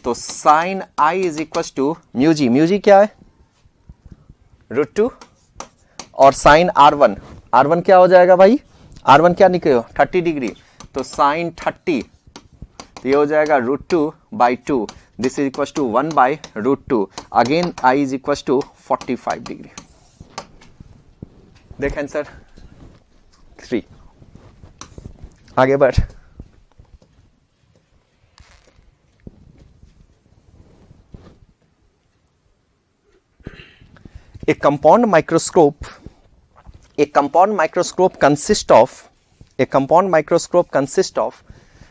तो sine I is equal to mu G क्या है, √2, और साइन R1, R1 क्या हो जाएगा भाई, R1 क्या निकले, 30 डिग्री, तो साइन 30, तो ये हो जाएगा √2 by 2, this is equal to 1 by √2, again I is equal to 45 degree. देख आंसर 3, आगे बढ़। A compound microscope consists of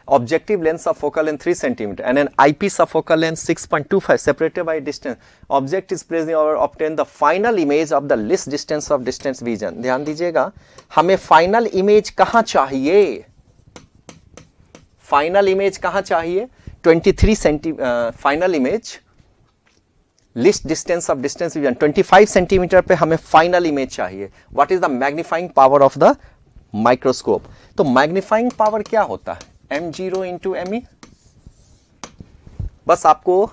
objective lens of focal length 3 cm and an eyepiece of focal length 6.25 separated by distance. Object is placed or obtain the final image of the least distance of distance vision. ध्यान दीजिएगा, हमें final image कहां चाहिए, final image कहां चाहिए, 23 centimetre, final image list distance of distance vision 25 centimetre पे हमें final image चाहिए। What is the magnifying power of the microscope, तो मैग्नीफाइंग पावर क्या होता है, m0 इंटू ME। बस आपको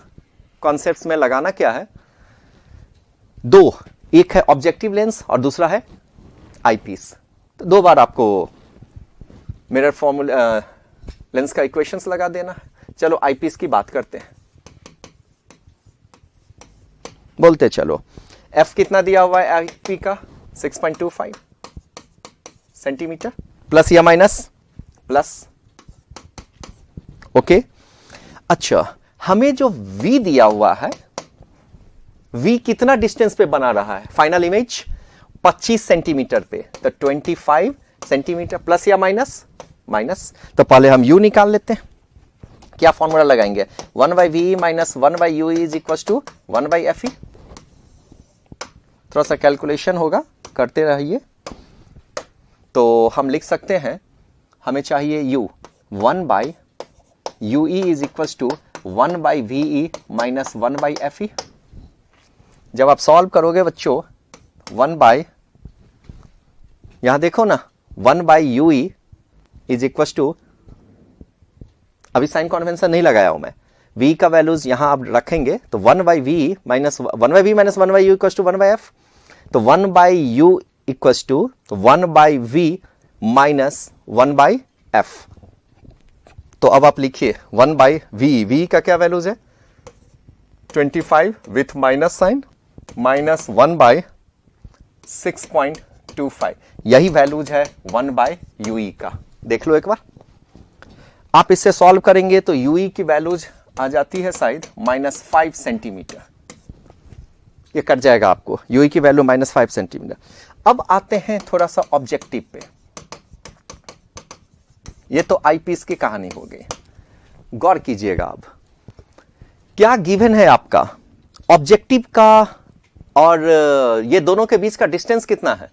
कॉन्सेप्ट्स में लगाना क्या है, दो, एक है ऑब्जेक्टिव लेंस और दूसरा है आईपीस। तो 2 बार आपको मिरर फॉर्मूला लेंस का इक्वेशंस लगा देना है। चलो आईपीस की बात करते हैं, बोलते चलो, F कितना दिया हुआ है आईपी का, 6.25 सेंटीमीटर, प्लस या माइनस, प्लस, ओके। अच्छा, हमें जो V दिया हुआ है, V कितना डिस्टेंस पे बना रहा है, फाइनल इमेज 25 सेंटीमीटर पे, तो 25 सेंटीमीटर, प्लस या माइनस, माइनस। तो पहले हम U निकाल लेते हैं, क्या फॉर्मूला लगाएंगे, 1/VE minus 1/UE is equal to 1/FE। थोड़ा सा कैलकुलेशन होगा, करते रहिए। तो हम लिख सकते हैं, हमें चाहिए U, 1/UE is equal to 1/VE minus 1/FE। जब आप सॉल्व करोगे बच्चों, 1/, यहां देखो ना, 1/UE इज इक्वल टू, अभी साइन कन्वेंशन नहीं लगाया हूं मैं, V का वैल्यूज यहां आप रखेंगे, तो 1/VE minus 1/VE minus 1/U equal to 1/F, तो 1/U equals to 1/v minus 1/f। तो अब आप लिखिए 1/v, v का क्या वैल्यूज है 25 विथ माइनस साइन माइनस 1/6.25, यही वैल्यूज है 1/ue का। देख लो एक बार, आप इससे सॉल्व करेंगे तो ue की वैल्यूज आ जाती है शायद -5 सेंटीमीटर, ये कट जाएगा आपको, ue की वैल्यू -5 सेंटीमीटर। अब आते हैं थोड़ा सा ऑब्जेक्टिव पे, ये तो आईपीस की कहानी हो गई। गौर कीजिएगा, अब क्या गिवन है आपका ऑब्जेक्टिव का और ये दोनों के बीच का डिस्टेंस कितना है,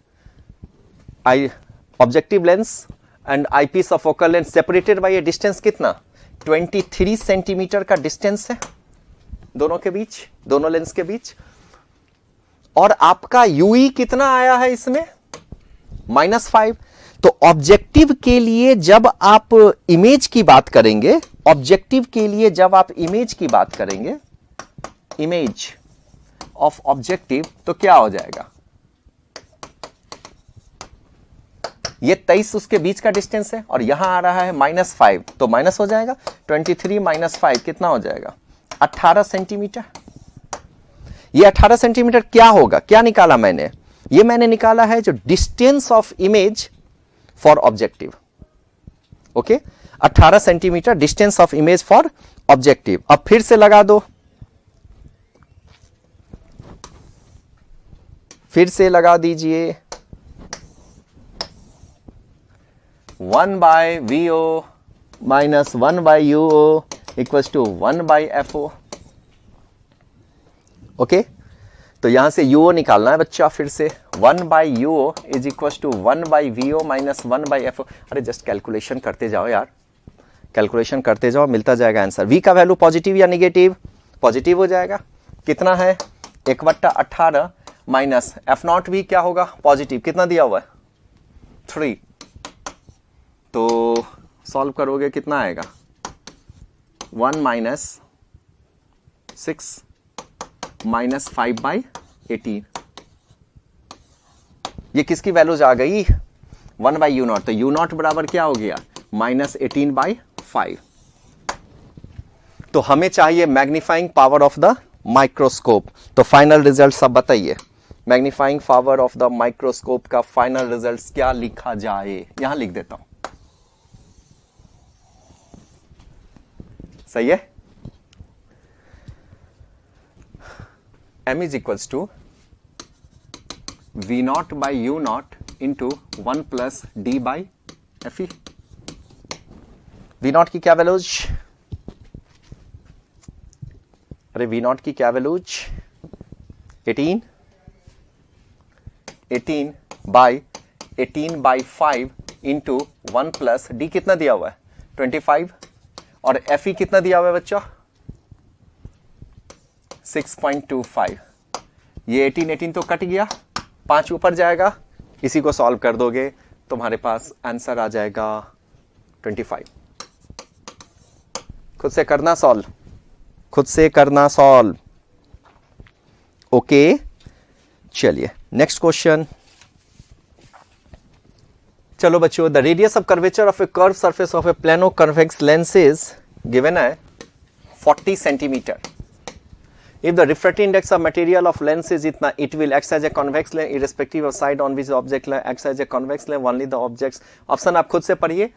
objective lens and eyepiece of focal length separated by A distance कितना 23 सेंटीमीटर का डिस्टेंस है दोनों के बीच, दोनों लेंस के बीच। और आपका यूई कितना आया है इसमें -5। तो ऑब्जेक्टिव के लिए जब आप इमेज की बात करेंगे, ऑब्जेक्टिव के लिए जब आप इमेज की बात करेंगे, इमेज ऑफ ऑब्जेक्टिव, तो क्या हो जाएगा, ये 23 उसके बीच का डिस्टेंस है और यहां आ रहा है -5, तो माइनस हो जाएगा 23 - 5 कितना हो जाएगा 18 सेंटीमीटर। ये 18 सेंटीमीटर क्या होगा, क्या निकाला मैंने, ये मैंने निकाला है जो distance of image for objective. Okay, 18 centimetre distance of image for objective. अब फिर से लगा दो, फिर से लगा दीजिए 1/VO minus 1/UO equals to 1/FO। Okay, तो यहां से UO निकालना है बच्चा, फिर से 1/UO is equals to 1/VO minus 1/FO। अरे जस्ट कैलकुलेशन करते जाओ यार, कैलकुलेशन करते जाओ, मिलता जाएगा आंसर। V का वैल्यू पॉजिटिव या निगेटिव, पॉजिटिव हो जाएगा। कितना है 1/18 माइनस F0V क्या होगा पॉजिटिव, कितना दिया हुआ है 3, तो सॉल्व करोगे कितना आएगा 1 - 6 माइनस 5/18। ये किसकी वैल्यूज आ गई 1/U0, तो U0 बराबर क्या हो गया -18/5। तो हमें चाहिए magnifying power of the microscope. तो फाइनल रिजल्ट सब बताइए, magnifying power of the microscope का फाइनल रिजल्ट क्या लिखा जाए, यहां लिख देता हूं, सही है। M is equals to V0/U0 into 1 plus D/FE। V0 की क्या वैल्यूज, अरे V0 की क्या वैल्यूज 18/5 इंटू 1 प्लस D कितना दिया हुआ है 25 और FE कितना दिया हुआ है बच्चा 6.25। ये 18 तो कट गया, 5 ऊपर जाएगा, इसी को सॉल्व कर दोगे तुम्हारे पास आंसर आ जाएगा 25। खुद से करना सॉल्व, खुद से करना सॉल्व। ओके, चलिए नेक्स्ट क्वेश्चन। चलो बच्चों, the radius of curvature of A curve surface of A plano convex lens is given है 40 centimetre. If the refractive index of material of lens is itna, it will act as a convex lens irrespective of side on which the object acts as a convex lens only the objects। Option आप खुद से पढ़िए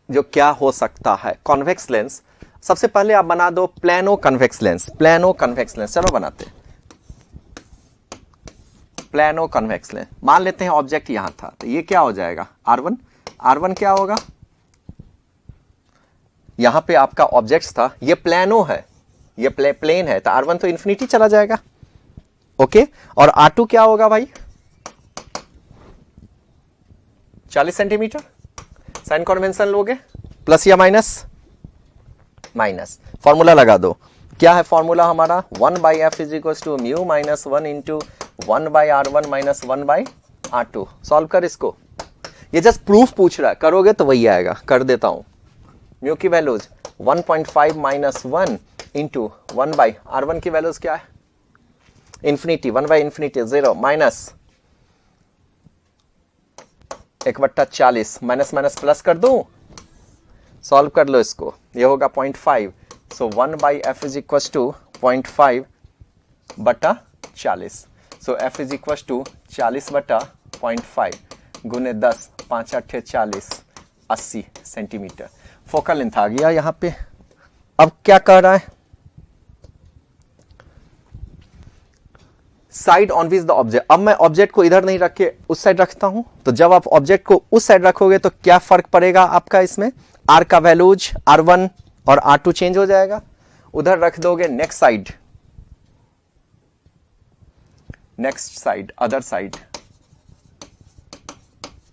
जो क्या हो सकता है। Convex lens सबसे पहले आप बना दो plano convex lens, plano convex lens, चलो बनाते प्लेनो कन्वेक्स लेंस। मान लेते हैं ऑब्जेक्ट यहां था, तो ये क्या हो जाएगा R1, R1 क्या होगा, यहां पे आपका ऑब्जेक्ट था, ये प्लेनो है, ये प्लेन है, तो R1 तो इन्फिनिटी चला जाएगा। ओके, और R2 क्या होगा भाई 40 सेंटीमीटर। साइन कन्वेंशन लोगे प्लस या माइनस, माइनस, फॉर्मूला लगा दो। क्या है फॉर्मूला हमारा 1/f is equal to mu minus 1 into 1/R1 minus 1/R2। Solve कर इसको, ये जस्ट प्रूफ पूछ रहा है, करोगे तो वही आएगा, कर देता हूं। म्यू की वैल्यूज 1.5 माइनस 1 इंटू 1/R1 की वैल्यूज क्या है infinity, 1/∞ 0 minus 1/40 minus minus plus कर दूं, सॉल्व कर लो इसको, ये होगा 0.5, so 1/f is equal to 0.5/40, so f is equal to 40/0.5 गुने 10, 5 8 40, 80 सेंटीमीटर फोकल लेंथ आ गया यहां पे। अब क्या कर रहा है, side on which the object, अब मैं ऑब्जेक्ट को इधर नहीं रख के उस साइड रखता हूं, तो जब आप ऑब्जेक्ट को उस साइड रखोगे तो क्या फर्क पड़ेगा आपका इसमें, आर का वैल्यूज R1 और R2 चेंज हो जाएगा, उधर रख दोगे next side, next side, other side,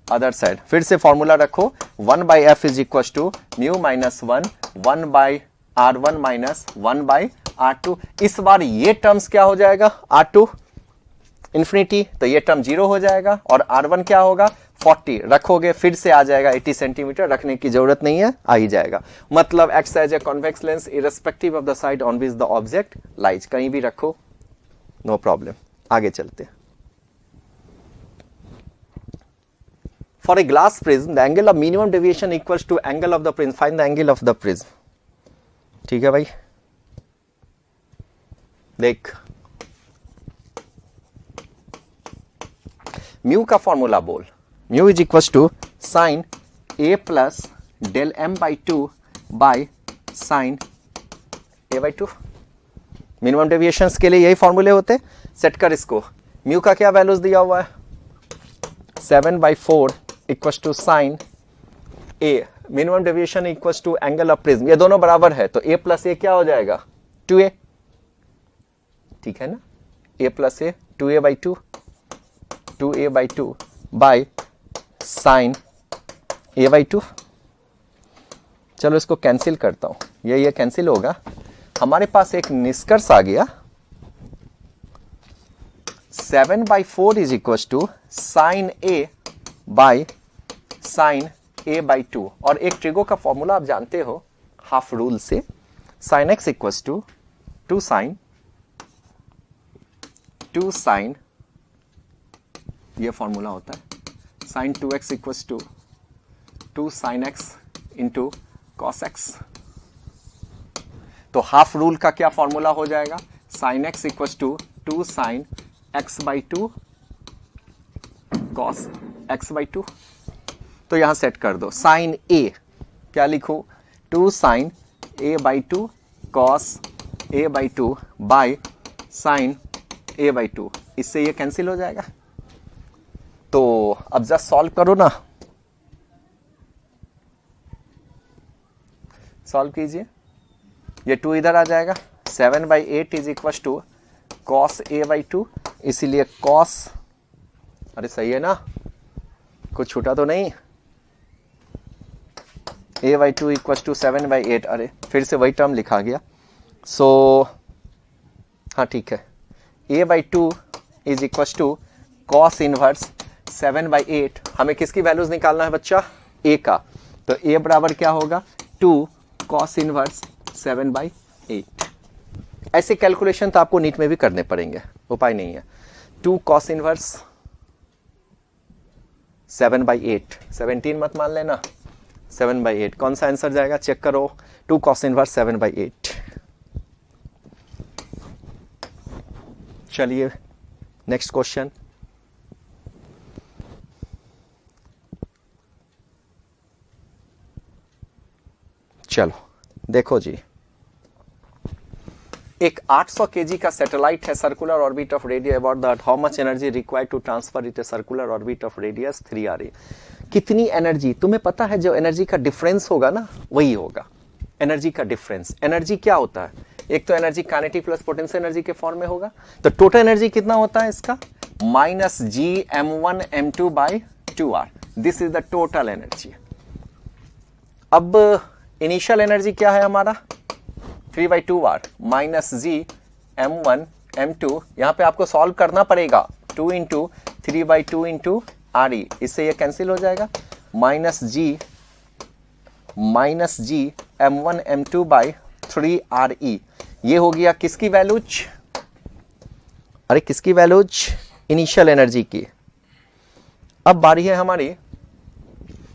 other side, फिर से फॉर्मूला रखो 1/f is equal to mu minus 1 1/R1 minus 1/R2। इस बार ये टर्म्स क्या हो जाएगा, R2 इंफिनिटी, तो ये टर्म 0 हो जाएगा, और R1 क्या होगा 40 रखोगे, फिर से आ जाएगा 80 सेंटीमीटर, रखने की जरूरत नहीं है, आ ही जाएगा। मतलब acts as a convex lens irrespective of the side on which the object lies, कहीं भी रखो नो प्रॉब्लम। आगे चलते हैं। For a glass prism, the angle of minimum deviation equals to angle of the prism. Find the angle of the prism. ठीक है भाई, देख म्यू का फॉर्मूला बोल, mu is equal to sine a plus del m by 2 by sine a by 2। Minimum deviations के लिए यही फॉर्मूले होते। सेट कर इसको, म्यू का क्या वैल्यूज दिया हुआ है 7/4 equal to sine a, minimum deviation equal to angle of prism, ये दोनों बराबर है तो a प्लस ए क्या हो जाएगा 2a, ठीक है ना, a plus A 2a/2 2a/2 by sine a/2। चलो इसको कैंसिल करता हूं, ये कैंसिल होगा, हमारे पास एक निष्कर्ष आ गया 7/4 is equal to sine a by sine a/2, और एक ट्रिगो का फॉर्मूला आप जानते हो हाफ रूल से, sine x equal to 2 sine, ये फॉर्मूला होता है, sine 2x equal to 2 sine x into cos x। तो हाफ रूल का क्या फॉर्मूला हो जाएगा, sine x equal to 2 sine x/2 cos x/2। तो यहां सेट कर दो, साइन a क्या लिखो 2 sign a/2 cos a/2 by sine a/2, इससे ये कैंसिल हो जाएगा। तो अब जस्ट सॉल्व करो ना, सॉल्व कीजिए, ये 2 इधर आ जाएगा, 7/8 is equal to cos a/2, इसीलिए कॉस, अरे सही है ना, कुछ छूटा तो नहीं, a/2 इक्वल टू 7/8, अरे फिर से वही टर्म लिखा गया, सो हाँ ठीक है, a/2 is equal to cos inverse 7/8। हमें किसकी वैल्यूज निकालना है बच्चा, a का, तो a बराबर क्या होगा 2 कॉस इनवर्स 7/8। ऐसे कैलकुलेशन तो आपको नीट में भी करने पड़ेंगे, उपाय नहीं है। 2 कॉस इनवर्स 7/8, 17 मत मान लेना, 7/8 कौन सा आंसर जाएगा चेक करो, 2 कॉस इनवर्स 7/8। चलिए नेक्स्ट क्वेश्चन, चलो देखो जी, एक 800 kg का सैटेलाइट है, circular orbit of radius about the earth, how much energy required to transfer it a circular orbit of radius 3 RE। कितनी एनर्जी, तुम्हें पता है जो एनर्जी का डिफरेंस होगा ना वही होगा एनर्जी का डिफरेंस। एनर्जी क्या होता है, एक तो energy kinetic plus potential energy के फॉर्म में होगा, तो टोटल एनर्जी कितना होता है इसका minus G m1m2/2r, this is the total energy. अब इनिशियल एनर्जी क्या है हमारा 3/2r माइनस G m1m2, यहां पे आपको सॉल्व करना पड़ेगा 2 इंटू 3/2 इंटू RE, इससे ये कैंसिल हो जाएगा, माइनस G m1m2/3RE, ये हो गया किसकी वैल्यूज, अरे किसकी वैल्यूज, इनिशियल एनर्जी की। अब बारी है हमारी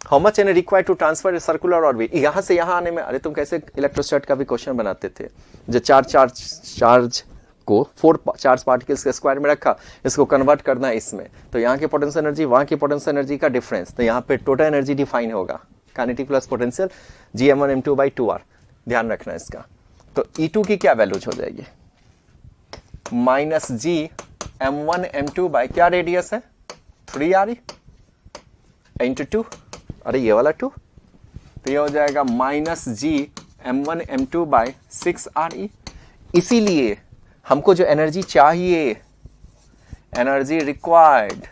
how much energy required to transfer circular orbit, यहां से यहां आने में, अरे तुम कैसे इलेक्ट्रोस्टैट का भी क्वेश्चन बनाते थे, जो चार्ज को 4 चार्ज पार्टिकल्स के स्क्वायर में रखा, इसको कन्वर्ट करना है इसमें, तो यहाँ की पोटेंशियल एनर्जी वहां की पोटेंशियल एनर्जी का डिफरेंस, तो यहाँ पे टोटल एनर्जी डिफाइन होगा काइनेटिक प्लस पोटेंशियल Gm1m2/2r, ध्यान रखना इसका। तो E2 की क्या वैल्यूज हो जाएगी, माइनस Gm1m2 बाय क्या रेडियस है 3r इंटू 2, अरे ये वाला 2, तो ये हो जाएगा माइनस Gm1m2 बाय 6re। इसीलिए हमको जो एनर्जी चाहिए, energy required,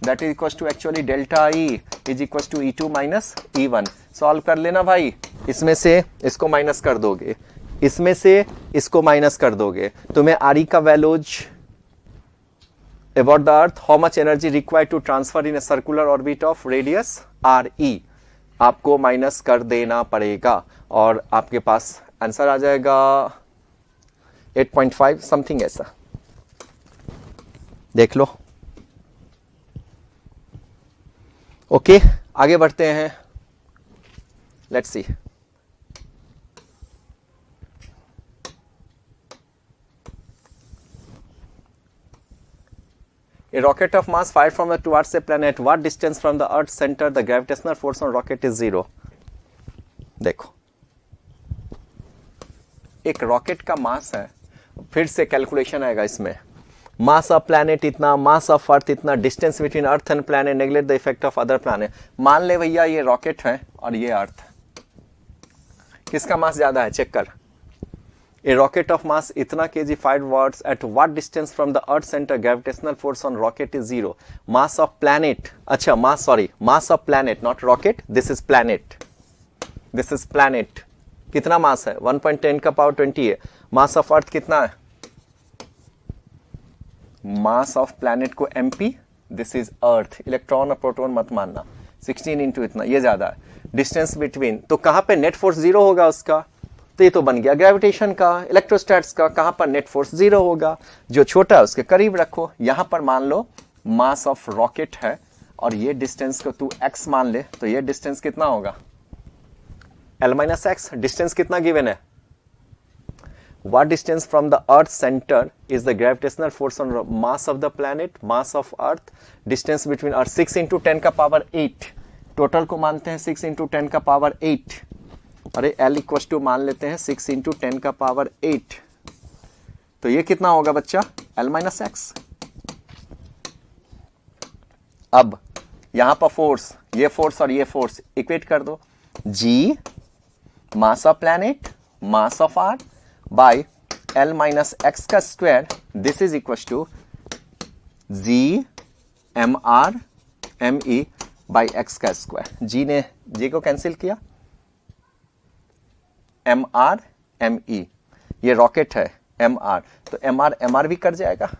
that is equal to actually delta e is equal to E2 minus E1। Solve कर लेना भाई, इसमें से इसको माइनस कर दोगे, इसमें से इसको माइनस कर दोगे, तुम्हें आर का values about the earth, how much energy required to transfer in a circular orbit of radius RE, आपको माइनस कर देना पड़ेगा और आपके पास आंसर आ जाएगा 8.5 समथिंग ऐसा, देख लो। ओके, आगे बढ़ते हैं, let's see. A rocket of mass fired from the towards a planet, what distance from the Earth's center the gravitational force on rocket is 0? देखो, एक रॉकेट का मास है, फिर से कैलकुलेशन आएगा इसमें, मास ऑफ प्लैनेट इतना, मास ऑफ अर्थ इतना, distance between earth and planet, neglect the effect of other planet. मान ले भैया ये रॉकेट है और ये अर्थ, किसका मास ज्यादा है चेक कर। A rocket of mass इतना kg fired watts at what distance from the earth center gravitational force on rocket is 0? Mass of planet, अच्छा mass of planet, not rocket, this is planet, कितना मास है 1.10 का power 20 है। Mass of अर्थ कितना है, mass of planet को mp, this is earth, electron और proton मत मानना, 16 इंटू इतना, ये ज्यादा है। डिस्टेंस बिटवीन, तो कहां पे नेट फोर्स 0 होगा उसका, तो ये तो बन गया ग्रेविटेशन का, इलेक्ट्रोस्टैट्स का, कहां पर नेट फोर्स 0 होगा, जो छोटा है उसके करीब रखो। यहां पर मान लो मास ऑफ रॉकेट है और ये डिस्टेंस को तू x मान ले, तो ये डिस्टेंस कितना होगा L-x, डिस्टेंस कितना गिवन है, what distance from the earth center is the gravitational force on mass of the planet, mass of earth, distance between earth 6 into 10 का पावर 8, टोटल को मानते हैं 6 into 10 का पावर 8, अरे L इक्वल टू मान लेते हैं 6 into 10 का पावर 8, तो ये कितना होगा बच्चा L-x। अब यहां पर फोर्स, ये फोर्स और ये फोर्स इक्वेट कर दो, G mass of planet, mass of earth by L-x का square, this is equal to G mr me by x का स्क्वायर। G ने G को कैंसिल किया, mr me, ये रॉकेट है mr, तो mr भी कर जाएगा।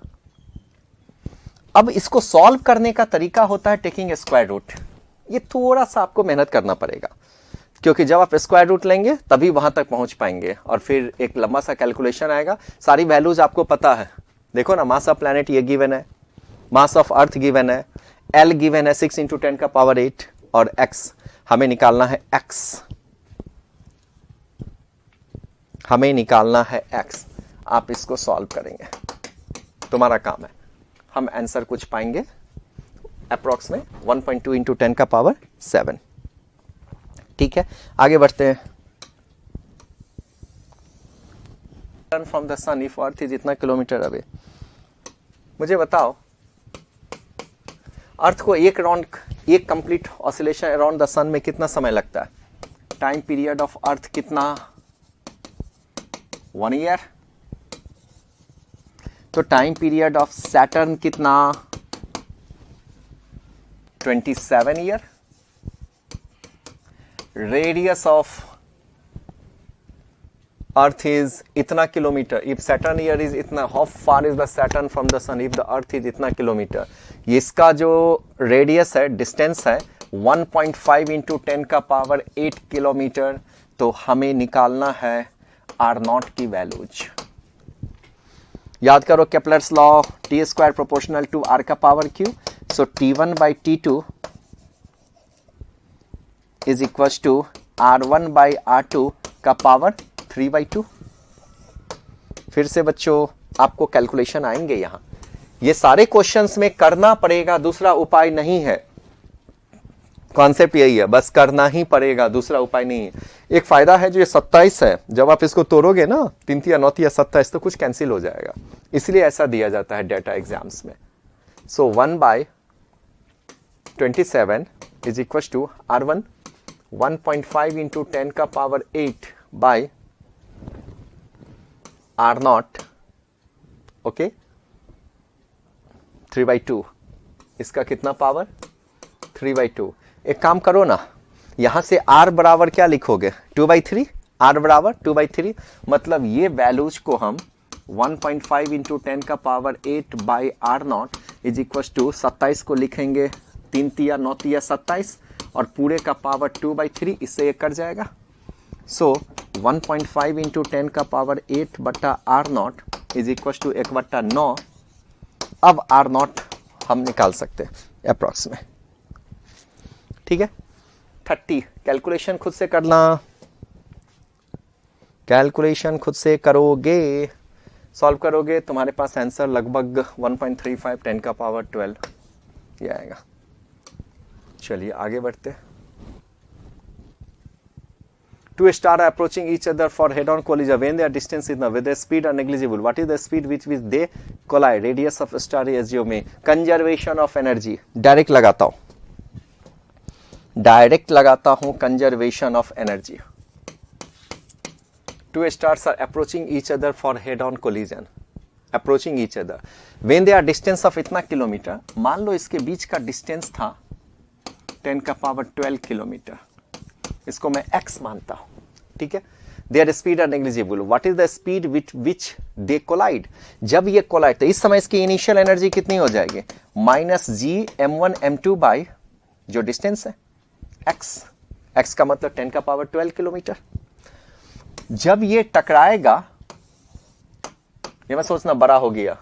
अब इसको सॉल्व करने का तरीका होता है टेकिंग स्क्वायर रूट, ये थोड़ा सा आपको मेहनत करना पड़ेगा, क्योंकि जब आप स्क्वायर रूट लेंगे तभी वहां तक पहुंच पाएंगे और फिर एक लंबा सा कैलकुलेशन आएगा। सारी वैल्यूज आपको पता है, देखो ना, मास ऑफ प्लैनेट ये गिवन है, मास ऑफ अर्थ गिवन है, L गिवन है 6 into 10 का पावर 8 और x हमें निकालना है x, हमें निकालना है x। आप इसको सॉल्व करेंगे, तुम्हारा काम है, हम आंसर कुछ पाएंगे अप्रॉक्स में 1.2 into 10 का पावर 7। ठीक है, आगे बढ़ते हैं। From the sun if earth is इतना किलोमीटर अवे, मुझे बताओ अर्थ को एक कंप्लीट ऑसिलेशन अराउंड द सन में कितना समय लगता है, टाइम पीरियड ऑफ अर्थ कितना, 1 ईयर, तो टाइम पीरियड ऑफ सैटर्न कितना, 27 year, radius of earth is इतना kilometre, if Saturn year is इतना, how far is the Saturn from the sun if the earth is इतना kilometre, इसका जो radius है, distance है 1.5 into 10 का पावर 8 किलोमीटर, तो हमें निकालना है R0 की वैल्यूज। याद करो Kepler's law, T² proportional to R का power Q, so T1 by T2 is equal to R1 by R2 का पावर 3/2। फिर से बच्चों आपको कैलकुलेशन आएंगे यहां, ये सारे क्वेश्चंस में करना पड़ेगा, दूसरा उपाय नहीं है। कॉन्सेप्ट यही है, बस करना ही पड़ेगा, दूसरा उपाय नहीं है। एक फायदा है जो ये 27 है, जब आप इसको तोड़ोगे ना 3 या 9 या 27 तो कुछ कैंसिल हो जाएगा, इसलिए ऐसा दिया जाता है डेटा एग्जाम्स में। So 1/27 is equal to R1 1.5 into 10 का पावर 8 बाई R0, ओके 3/2। इसका कितना पावर 3/2। एक काम करो ना, यहां से R बराबर क्या लिखोगे 2/3, R बराबर 2/3, मतलब ये वैल्यूज को हम 1.5 इंटू 10 का power 8 by R0 is equal to 27 को लिखेंगे 3 या 9 या 27 और पूरे का पावर 2/3, इससे ये कट जाएगा। सो 1.5 इंटू 10 का पावर 8 बट्टा R0 इज इक्वल टू 1/9। अब R0 हम निकाल सकते हैं अप्रॉक्सीमेट, ठीक है 30। कैलकुलेशन खुद से करना, कैलकुलेशन खुद से करोगे, सॉल्व करोगे, तुम्हारे पास आंसर लगभग 1.35 10 का पावर 12 ये आएगा। चलिए आगे बढ़ते। Two stars are approaching each other for head-on collision when their distance is with their speed are negligible. What is the speed with which they collide? Radius of star is जो में conservation of energy। Direct लगाता हूं conservation of energy। Two stars are approaching each other for head-on collision। Approaching each other when they are distance of इतना kilometre, मान लो इसके बीच का distance था 10 का पावर 12 किलोमीटर, इसको मैं x मानता हूं, ठीक है। Their speed are negligible. What is the speed with which they collide? जब ये कोलाइड, तो इस समय इसकी इनिशियल एनर्जी कितनी हो जाएगी -G(m1m2) बाई जो डिस्टेंस है x का मतलब 10 का पावर 12 किलोमीटर। जब ये टकराएगा, ये मैं सोचना बड़ा हो गया,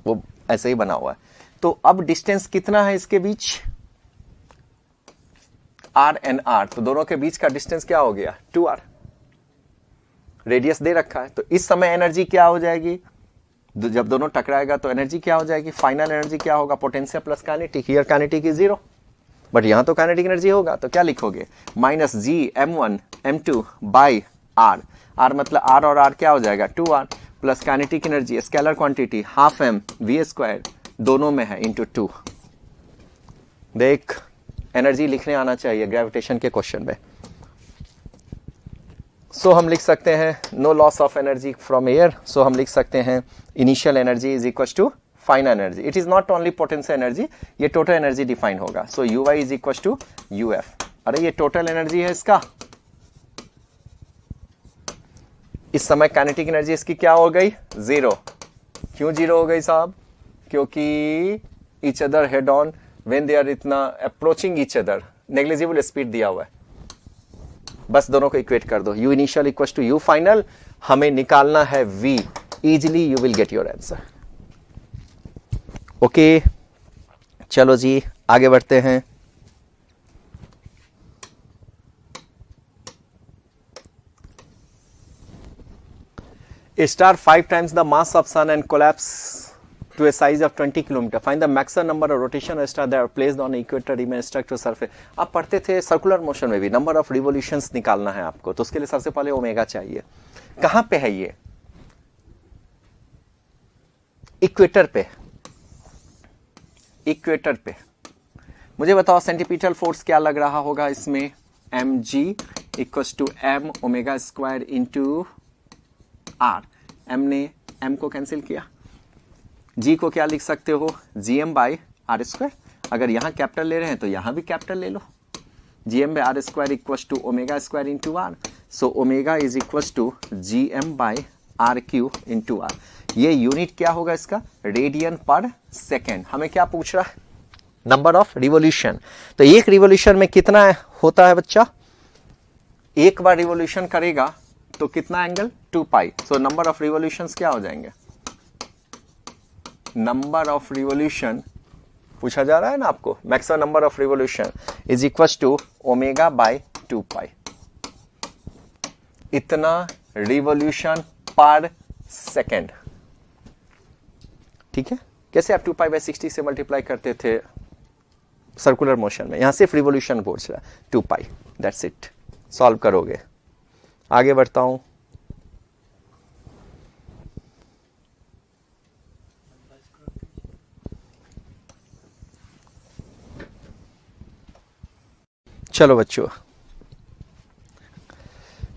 वो ऐसे ही बना हुआ है, तो अब डिस्टेंस कितना है इसके बीच R and R, तो दोनों के बीच का डिस्टेंस क्या हो गया 2R। रेडियस दे रखा है, तो इस समय एनर्जी क्या हो जाएगी, जब दोनों टकराएगा तो एनर्जी क्या हो जाएगी, फाइनल एनर्जी क्या होगा potential plus kinetic. Here kinetic is 0, but यहां तो काइनेटिक एनर्जी होगा, तो क्या लिखोगे -G(m1m2) बाई R। R मतलब R और R क्या हो जाएगा 2R plus kinetic energy scalar quantity 12m v², दोनों में है इंटू 2। देख एनर्जी लिखने आना चाहिए ग्रेविटेशन के क्वेश्चन में। सो हम लिख सकते हैं no loss of energy from air, so हम लिख सकते हैं initial energy is equal to final energy. It is not only potential energy, ये टोटल एनर्जी डिफाइन होगा। So UY is equal to UF। अरे ये टोटल एनर्जी है इसका, इस समय काइनेटिक एनर्जी इसकी क्या हो गई 0। क्यों 0 हो गई साहब, क्योंकि each other head on when they are इतना approaching each other, negligible speed दिया हुआ है, बस दोनों को इक्वेट कर दो। U initial equal to U final, हमें निकालना है V, easily you will get your answer. Okay चलो जी आगे बढ़ते हैं। A star 5 times the mass of sun and collapse to a size of 20 km. Find the maximum number of rotation of star that are placed on equator remain stuck to surface. आप पढ़ते थे circular motion में भी number of revolutions निकालना है आपको, तो उसके लिए सबसे पहले ओमेगा चाहिए। कहां पे है ये, इक्वेटर पे। इक्वेटर पे मुझे बताओ सेंटीपीटल फोर्स क्या लग रहा होगा इसमें, mg equals to m omega square into r। m ने m को कैंसिल किया, g को क्या लिख सकते हो gm बाई आर स्क्वायर। अगर यहां कैपिटल ले रहे हैं तो यहां भी कैपिटल ले लो, gm by r square equals to omega square into r। So omega is equals to gm by r cube into r। ये यूनिट क्या होगा इसका, रेडियन पर सेकेंड। हमें क्या पूछ रहा है, नंबर ऑफ रिवोल्यूशन। तो एक रिवोल्यूशन में कितना होता है बच्चा, एक बार रिवोल्यूशन करेगा तो कितना angle 2 pi. So number of revolutions क्या हो जाएंगे, नंबर ऑफ रिवोल्यूशन पूछा जा रहा है ना आपको, maximum number of revolution is equal to omega by 2 pi, इतना रिवॉल्यूशन पर सेकेंड। ठीक है, कैसे आप 2 पाई बाय 60 से मल्टीप्लाई करते थे सर्कुलर मोशन में, यहां सिर्फ रिवॉल्यूशन पूछ रहा है, 2 पाई, दैट्स इट। सॉल्व करोगे, आगे बढ़ता हूं। चलो बच्चों,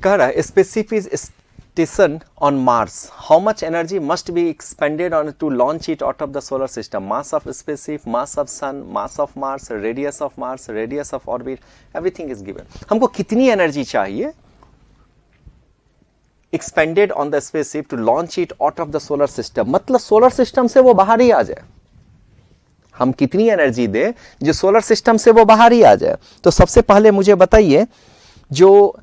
कह रहा है specific station on Mars, how much energy must be expended on to launch it out of the solar system, mass of spaceship, mass of sun, mass of Mars, radius of orbit, everything is given. हमको कितनी energy चाहिए expended on the spaceship to launch it out of the solar system, मतलब solar system से वो बाहर ही आ जाए। हम कितनी एनर्जी दे जो सोलर सिस्टम से वो बाहर ही आ जाए। तो सबसे पहले मुझे बताइए, जो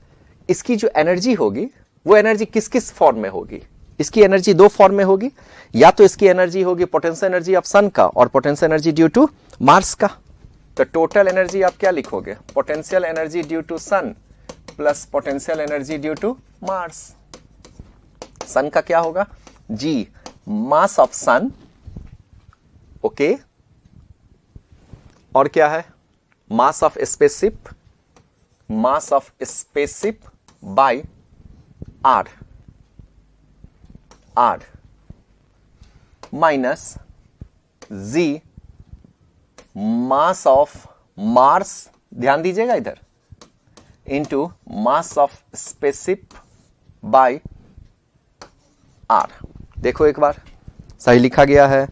इसकी जो एनर्जी होगी वो एनर्जी किस किस फॉर्म में होगी। इसकी एनर्जी दो फॉर्म में होगी, या तो इसकी एनर्जी होगी पोटेंशियल एनर्जी ऑफ सन का और potential energy due to Mars का। तो टोटल एनर्जी आप क्या लिखोगे, potential energy due to sun plus potential energy due to Mars. Sun का क्या होगा, जी मास ऑफ सन, ओके, और क्या है, mass of spaceship, mass of spaceship by r, r minus g mass of Mars, ध्यान दीजिएगा इधर, into mass of spaceship by r. देखो एक बार, सही लिखा गया है।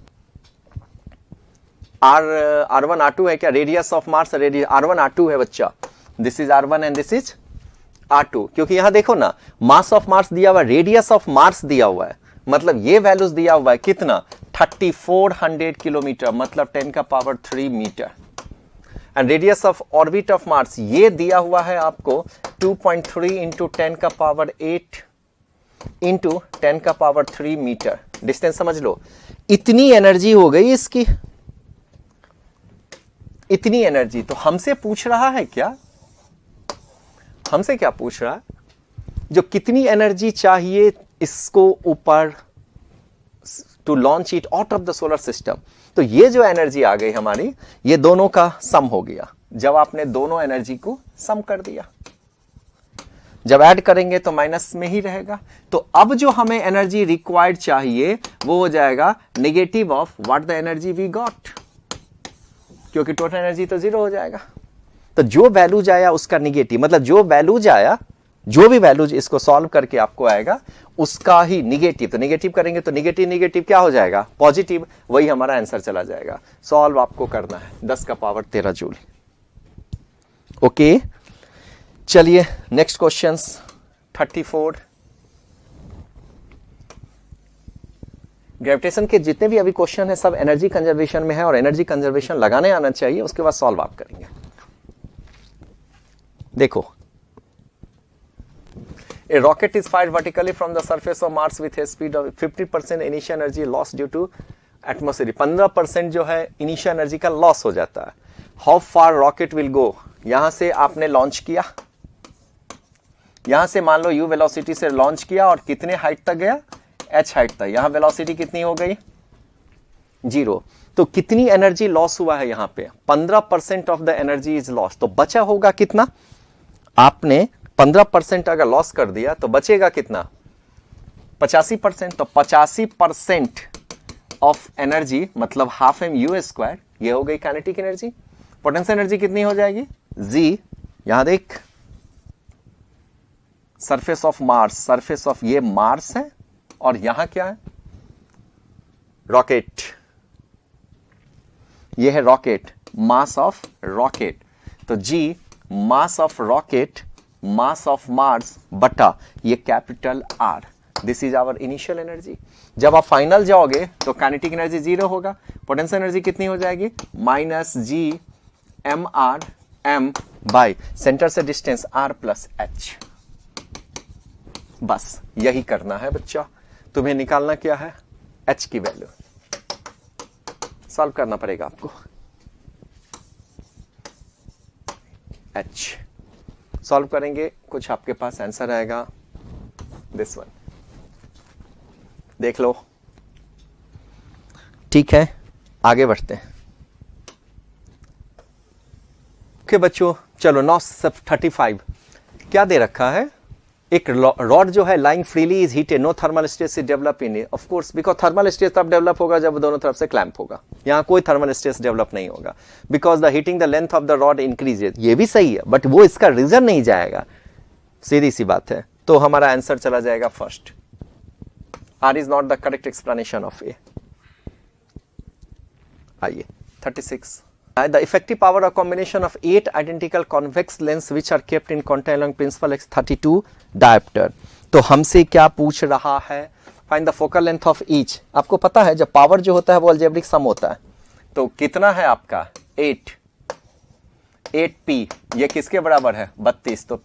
R1 R2 है क्या, radius of Mars, radius R1 R2 है बच्चा, this is R1 and this is R2, क्योंकि यहां देखो ना मास ऑफ मार्स दिया हुआ है, रेडियस ऑफ मार्स दिया हुआ है, मतलब ये वैल्यूज दिया हुआ है कितना, 3400 किलोमीटर, मतलब 10 का power 3 metre. And radius of orbit of Mars ये दिया हुआ है आपको 2.3 इंटू 10 का पावर 8 इंटू 10 का पावर 3 मीटर। डिस्टेंस समझ लो, इतनी एनर्जी हो गई इसकी, इतनी एनर्जी। तो हमसे पूछ रहा है क्या, हमसे क्या पूछ रहा है, जो कितनी एनर्जी चाहिए इसको ऊपर to launch it out of the solar system. तो ये जो एनर्जी आ गई हमारी, ये दोनों का सम हो गया। जब आपने दोनों एनर्जी को सम कर दिया, जब ऐड करेंगे तो माइनस में ही रहेगा। तो अब जो हमें एनर्जी रिक्वायर्ड चाहिए वो हो जाएगा negative of what the energy we got, क्योंकि टोटल एनर्जी तो जीरो हो जाएगा। तो जो वैल्यू जाया उसका निगेटिव, मतलब जो वैल्यू जाया, जो भी वैल्यू इसको सॉल्व करके आपको आएगा उसका ही निगेटिव। तो निगेटिव करेंगे तो निगेटिव निगेटिव क्या हो जाएगा, पॉजिटिव, वही हमारा आंसर चला जाएगा। सॉल्व आपको करना है 10 का पावर 13 जूल। ओके, चलिए नेक्स्ट क्वेश्चन 34। ग्रेविटेशन के जितने भी अभी क्वेश्चन है सब एनर्जी कंजर्वेशन में है, और एनर्जी कंजर्वेशन लगाने आना चाहिए, उसके बाद सॉल्व आप करेंगे। देखो, a rocket is fired vertically from the surface of Mars with a speed of 50% initial energy loss due to atmosphere। 15% जो है इनिशियल एनर्जी का लॉस हो जाता है। How far rocket will go, यहां से आपने लॉन्च किया, यहां से मान लो u वेलोसिटी से लॉन्च किया और कितने हाइट तक गया, h हाइट तक। यहां वेलोसिटी कितनी हो गई, 0। तो कितनी एनर्जी लॉस हुआ है यहाँ पे, 15% of the energy is loss. तो बचा होगा कितना, आपने 15% अगर लॉस कर दिया तो बचेगा कितना, 85%। तो 85% ऑफ एनर्जी मतलब हाफ m² ये हो गई काइनेटिक एनर्जी। पोटेंशियल एनर्जी कितनी हो जाएगी, जी, यहां देख, surface of Mars, surface of ये मार्स है और यहां क्या है, रॉकेट, ये है रॉकेट, मास ऑफ रॉकेट। तो G mass of rocket, mass of Mars बटा ये capital R, this is our initial energy. जब आप फाइनल जाओगे तो काइनेटिक एनर्जी 0 होगा, पोटेंशियल एनर्जी कितनी हो जाएगी, -G mR बाय सेंटर से डिस्टेंस R प्लस H। बस यही करना है बच्चा, तुम्हें निकालना क्या है, H की वैल्यू सॉल्व करना पड़ेगा आपको। H। सॉल्व करेंगे, कुछ आपके पास आंसर आएगा दिस वन, देख लो। ठीक है, आगे बढ़ते हैं। ओके बच्चों, चलो नौ 35 क्या दे रखा है, एक रॉड जो है lying freely is heated, no thermal stress is develop in it. Of course, because thermal stress तब डेवलप होगा जब दोनों तरफ से क्लैंप होगा, यहां कोई थर्मल स्ट्रेस डेवलप नहीं होगा, because the heating the length of the rod increases. ये भी सही है, बट वो इसका रीजन नहीं जाएगा, सीधी सी बात है। तो हमारा आंसर चला जाएगा first, R is not the correct explanation of A. आइए 36, the effective power of combination of 8 identical convex lens which are kept in contact along principal x 32 diopter। तो हमसे क्या पूछ रहा है, find the focal length of each। आपको पता है जब पावर जो होता है वो अलजेब्रिक सम होता है, तो कितना है आपका 8p, ये किसके बराबर है 32, तो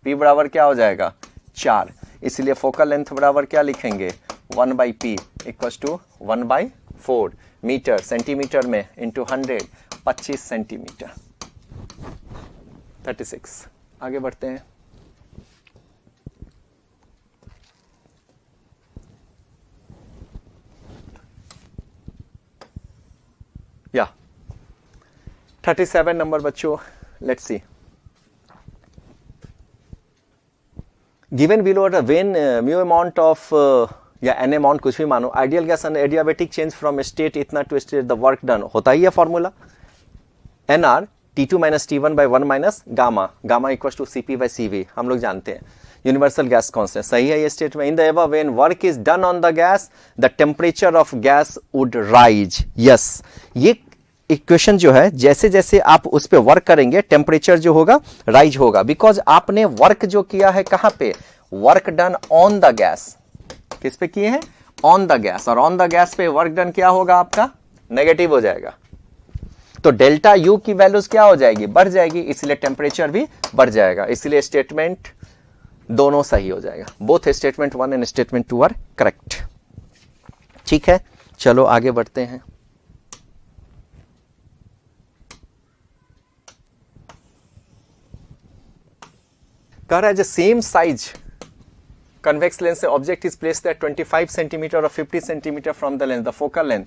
p बराबर क्या हो जाएगा 4, इसलिए फोकल लेंथ बराबर क्या लिखेंगे 1/p equals to 1/4 metre, centimetre में इंटू 100, 25 सेंटीमीटर। 36, आगे बढ़ते हैं। या 37 नंबर बच्चों, let's see. Given below the when mu amount of या एन अमाउंट कुछ भी मानो, ideal gas and adiabatic change from state इतना to state the work done, होता ही है formula NR T2 minus T1 by 1 minus gamma, gamma equals to CP by CV, हम लोग जानते हैं यूनिवर्सल गैस कांस्टेंट, सही है ये स्टेट में। In the above when work is done on the gas the temperature of gas would rise. Yes, ये equation जो है जैसे जैसे आप उस पर वर्क करेंगे टेम्परेचर जो होगा राइज होगा, बिकॉज आपने वर्क जो किया है कहां पे, work done on the gas, किस पे किए हैं ऑन द गैस, और ऑन द गैस पे वर्क डन क्या होगा आपका नेगेटिव हो जाएगा, तो डेल्टा यू की वैल्यूज क्या हो जाएगी बढ़ जाएगी, इसलिए टेम्परेचर भी बढ़ जाएगा, इसलिए स्टेटमेंट दोनों सही हो जाएगा, both statement 1 and statement 2 are correct. ठीक है, चलो आगे बढ़ते हैं। कह रहा है जो सेम साइज convex lens से object is placed at 25 centimetre और 50 centimetre from the lens, the focal length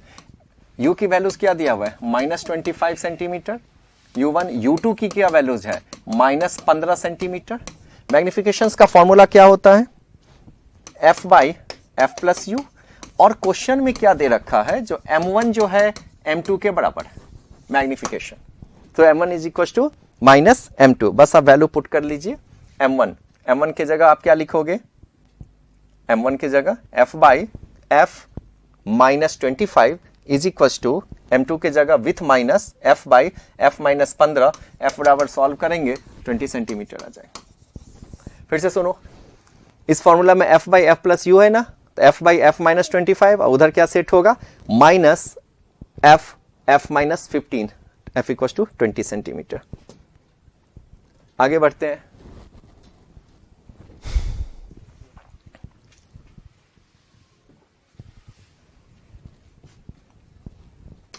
u की वैल्यूज क्या दिया हुआ है -25 सेंटीमीटर, u1 u2 की क्या वैल्यूज है -15 सेंटीमीटर। मैग्निफिकेशंस का फॉर्मूला क्या होता है f by f plus you, और क्वेश्चन में क्या दे रखा है जो m1 जो है m2 के बराबर है मैग्निफिकेशन, तो m1 is equal to minus m2, बस आप वैल्यू पुट कर लीजिए m1 के जगह आप क्या लिखोगे, m1 की जगह f by f minus 25 is equal to m2 के जगह with minus f by f minus 15, f बराबर सॉल्व करेंगे 20 सेंटीमीटर आ जाएगा। फिर से सुनो, इस फॉर्मूला में f by f plus you है ना, तो f बाई f माइनस 25, उधर क्या सेट होगा minus f minus 15, f equal to 20 centimetre. आगे बढ़ते हैं।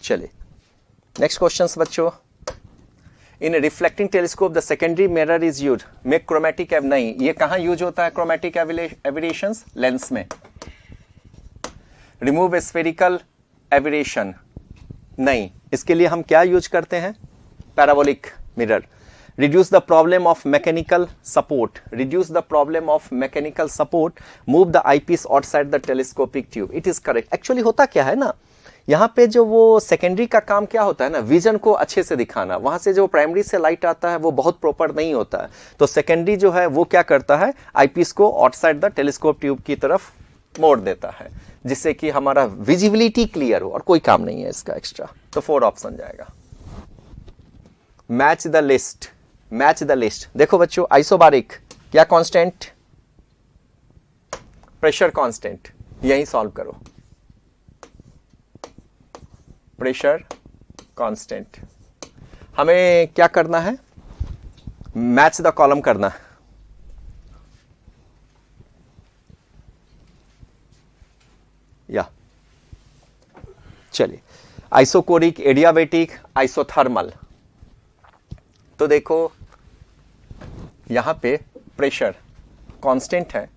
चलिए नेक्स्ट क्वेश्चंस बच्चों। In reflecting telescope the secondary mirror is use make chromatic नहीं, ये कहां यूज होता है क्रोमेटिक एबिरेशंस लेंस में। रिमूव स्फेरिकल एबिरेशन नहीं, इसके लिए हम क्या यूज करते हैं parabolic mirror. Reduce the problem of mechanical support, reduce the problem of mechanical support, move the eyepiece outside the telescopic tube, it is correct. Actually होता क्या है ना, यहाँ पे जो वो सेकेंडरी का काम क्या होता है ना, विजन को अच्छे से दिखाना, वहां से जो प्राइमरी से लाइट आता है वो बहुत प्रॉपर नहीं होता है, तो सेकेंडरी जो है वो क्या करता है आईपीस को आउटसाइड द टेलीस्कोप ट्यूब की तरफ मोड़ देता है, जिससे कि हमारा विजिबिलिटी क्लियर हो, और कोई काम नहीं है इसका एक्स्ट्रा। तो 4 ऑप्शन जाएगा। Match the list, match the list. देखो बच्चों, आइसोबारिक क्या कांस्टेंट, प्रेशर कांस्टेंट, यही सॉल्व करो, प्रेशर कांस्टेंट। हमें क्या करना है, मैच द कॉलम करना है। या चलिए, आइसोकोरिक, एडियाबेटिक, आइसोथर्मल। तो देखो यहां पे प्रेशर कांस्टेंट है,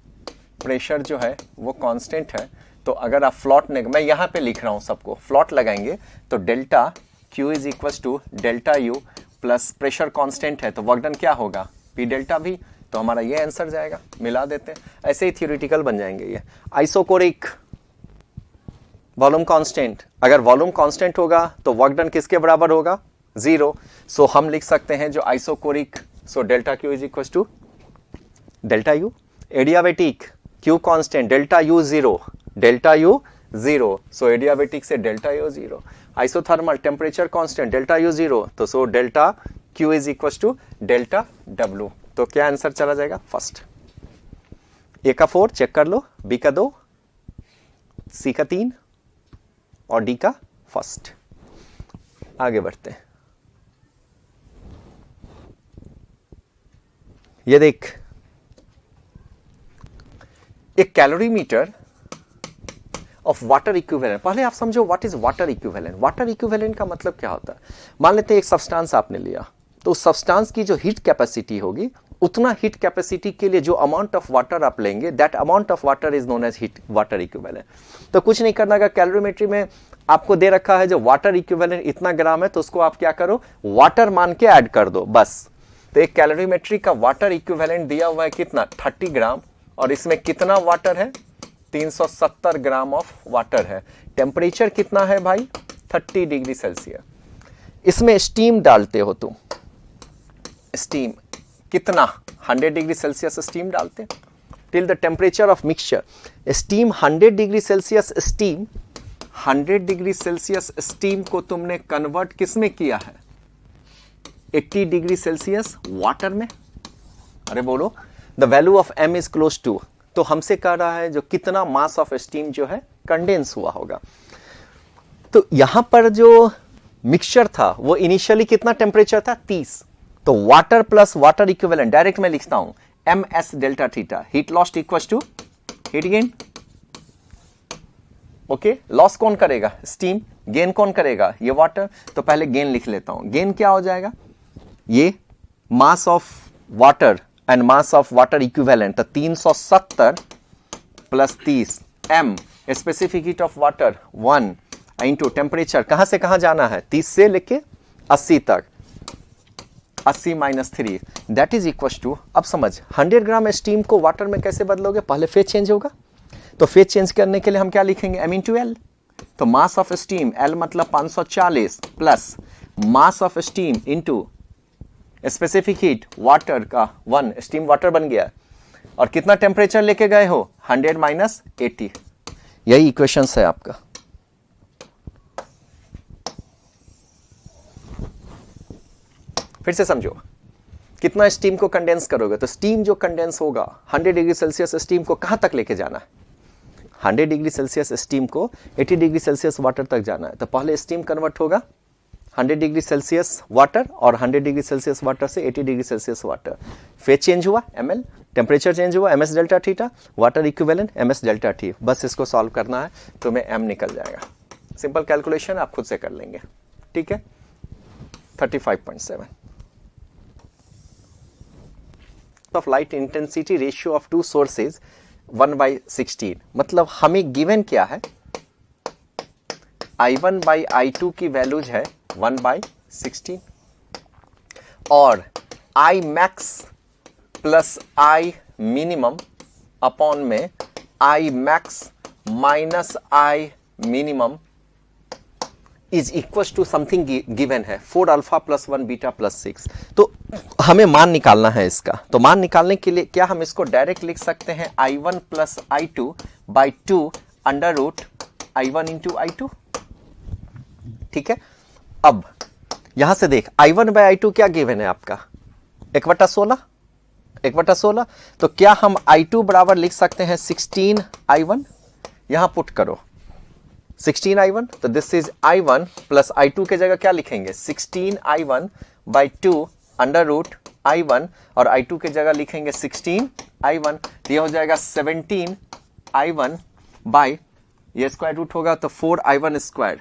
प्रेशर जो है वो कांस्टेंट है, तो अगर आप फ्लॉट मैं यहां पे लिख रहा हूं सबको, फ्लॉट लगाएंगे तो delta Q is equal to delta u plus pressure constant है तो वर्क डन क्या होगा, पी डेल्टा भी, तो हमारा ये आंसर जाएगा। मिला देते हैं, ऐसे ही थियोरेटिकल बन जाएंगे ये। आइसोकोरिक वॉल्यूम कांस्टेंट, अगर वॉल्यूम कांस्टेंट होगा तो वर्क डन किसके बराबर होगा, 0। सो हम लिख सकते हैं जो isochoric, so delta Q is equal to delta U. Adiabatic Q constant, delta U 0, delta U 0, so adiabatic से delta U 0। Isothermal temperature constant, delta U 0, तो so delta Q is equal to delta W. तो क्या answer चला जाएगा, first. ए का 4 check कर लो, B का 2, सी का 3 और डी का फर्स्ट। आगे बढ़ते हैं। ये देख, एक कैलोरीमीटर ऑफ वाटर इक्विवेलेंट। पहले आप समझो what is water equivalent. Water equivalent का मतलब क्या होता है। मान लेते हैं एक सब्सटेंस आपने लिया, तो उस सब्सटेंस की जो हीट कैपेसिटी होगी, उतना हीट कैपेसिटी के लिए जो अमाउंट ऑफ वाटर आप लेंगे, that amount of water is known as heat water equivalent. तो कुछ नहीं करना, अगर कैलोरीमेट्री में आपको दे रखा है जो वाटर इक्विवेलेंट इतना ग्राम है, तो उसको आप क्या करो, वाटर मान के ऐड कर दो, बस। तो एक कैलोरीमेट्री का वाटर इक्विवेलेंट दिया हुआ है कितना, 30 ग्राम, और इसमें कितना वाटर है, 370 ग्राम ऑफ वाटर है। टेम्परेचर कितना है भाई, 30 डिग्री सेल्सियस। इसमें स्टीम डालते हो तुम, स्टीम कितना, 100 डिग्री सेल्सियस स्टीम डालते till the temperature of mixture. Steam 100 degree Celsius, steam 100 degree Celsius steam को तुमने कन्वर्ट किस में किया है, 80 डिग्री सेल्सियस वाटर में। अरे बोलो, the value of m is close to, तो हमसे कह रहा है जो कितना मास ऑफ स्टीम जो है कंडेंस हुआ होगा। तो यहां पर जो मिक्सचर था वो इनिशियली कितना टेम्परेचर था, 30। तो water plus water equivalent, direct मैं लिखता हूं ms delta theta, heat lost equal to heat gain. Okay, loss कौन करेगा, स्टीम, गेन कौन करेगा, ये वाटर। तो पहले गेन लिख लेता हूं, गेन क्या हो जाएगा, ये mass of water and mass of water equivalent, तो 370 plus 30 m, specific heat of water 1 into temperature, कहां से कहां जाना है, 30 से लेके 80 तक, 80 minus 3, that is equal to, अब समझ 100 ग्राम स्टीम को वाटर में कैसे बदलोगे, पहले फेज चेंज होगा। तो फेज चेंज करने के लिए हम क्या लिखेंगे, m इंटू एल। तो मास ऑफ स्टीम, L मतलब 540 plus mass of steam into specific heat water का 1, स्टीम वाटर बन गया। और कितना टेम्परेचर लेके गए हो, 100 माइनस 80। यही इक्वेशन है आपका। फिर से समझो, कितना स्टीम को कंडेंस करोगे, तो स्टीम जो कंडेंस होगा 100 डिग्री सेल्सियस स्टीम को कहां तक लेके जाना है, 100 डिग्री सेल्सियस स्टीम को 80 डिग्री सेल्सियस वाटर तक जाना है। तो पहले स्टीम कन्वर्ट होगा 100 डिग्री सेल्सियस वाटर, और 100 डिग्री सेल्सियस वाटर से 80 degree Celsius water, phase change हुआ ml, टेम्परेचर चेंज हुआ ms delta theta, water equivalent ms delta t। बस इसको सॉल्व करना है, तो में m निकल जाएगा। सिंपल कैलकुलेशन आप खुद से कर लेंगे, ठीक है। 35.7 of light intensity ratio of two sources 1/16, मतलब हमें गिवन क्या है, I1 बाई I2 की वैल्यूज है 1/16, और I max plus I minimum upon में I max minus I minimum is equal to something given है, 4 अल्फा प्लस 1 बीटा प्लस 6। तो हमें मान निकालना है इसका। तो मान निकालने के लिए क्या हम इसको डायरेक्ट लिख सकते हैं, I1 plus I2 by 2 under root I1 into I2, ठीक है। अब यहां से देख, I1 बाई I2 क्या गिवन है आपका, 1/16। तो क्या हम I2 बराबर लिख सकते हैं 16 I1, यहां पुट करो 16 I1, तो this is I1 plus I2 के जगह क्या लिखेंगे, 16 I1 by 2 under root I1, और I2 के जगह लिखेंगे 16 I1, तो ये हो जाएगा 17 I1 बाई, ये स्क्वायर रूट होगा तो 4 I1 square,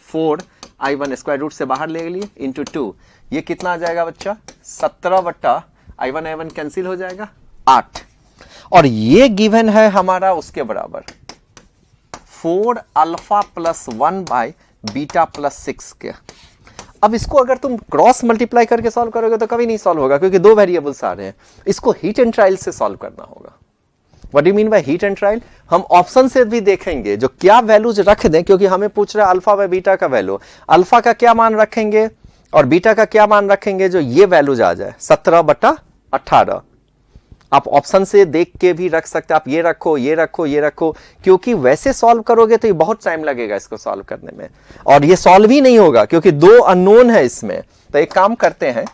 4 I1 square root से बाहर ले लिए इंटू 2, ये कितना आ जाएगा बच्चा, 17 बट्टा I1 I1 कैंसिल हो जाएगा 8, और ये गिवन है हमारा उसके बराबर 4 alpha plus 1 by beta plus 6 के। अब इसको अगर तुम क्रॉस मल्टीप्लाई करके सॉल्व करोगे तो कभी नहीं सॉल्व होगा, क्योंकि दो वेरिएबल्स आ रहे हैं। इसको हीट एंड ट्रायल से सॉल्व करना होगा। What do you mean by heat and trial? हम ऑप्शन से भी देखेंगे जो क्या वैल्यूज रख दें, क्योंकि हमें पूछ रहा है अल्फा बाय बीटा का वैल्यू, अल्फा का क्या मान रखेंगे और बीटा का क्या मान रखेंगे, जो ये वैल्यूज आ जाए 17/18। आप ऑप्शन से देख के भी रख सकते हैं, आप ये रखो ये रखो ये रखो, क्योंकि वैसे सॉल्व करोगे तो ये बहुत टाइम लगेगा इसको सॉल्व करने में, और ये सॉल्व ही नहीं होगा क्योंकि दो अननोन है इसमें। तो एक काम करते हैं,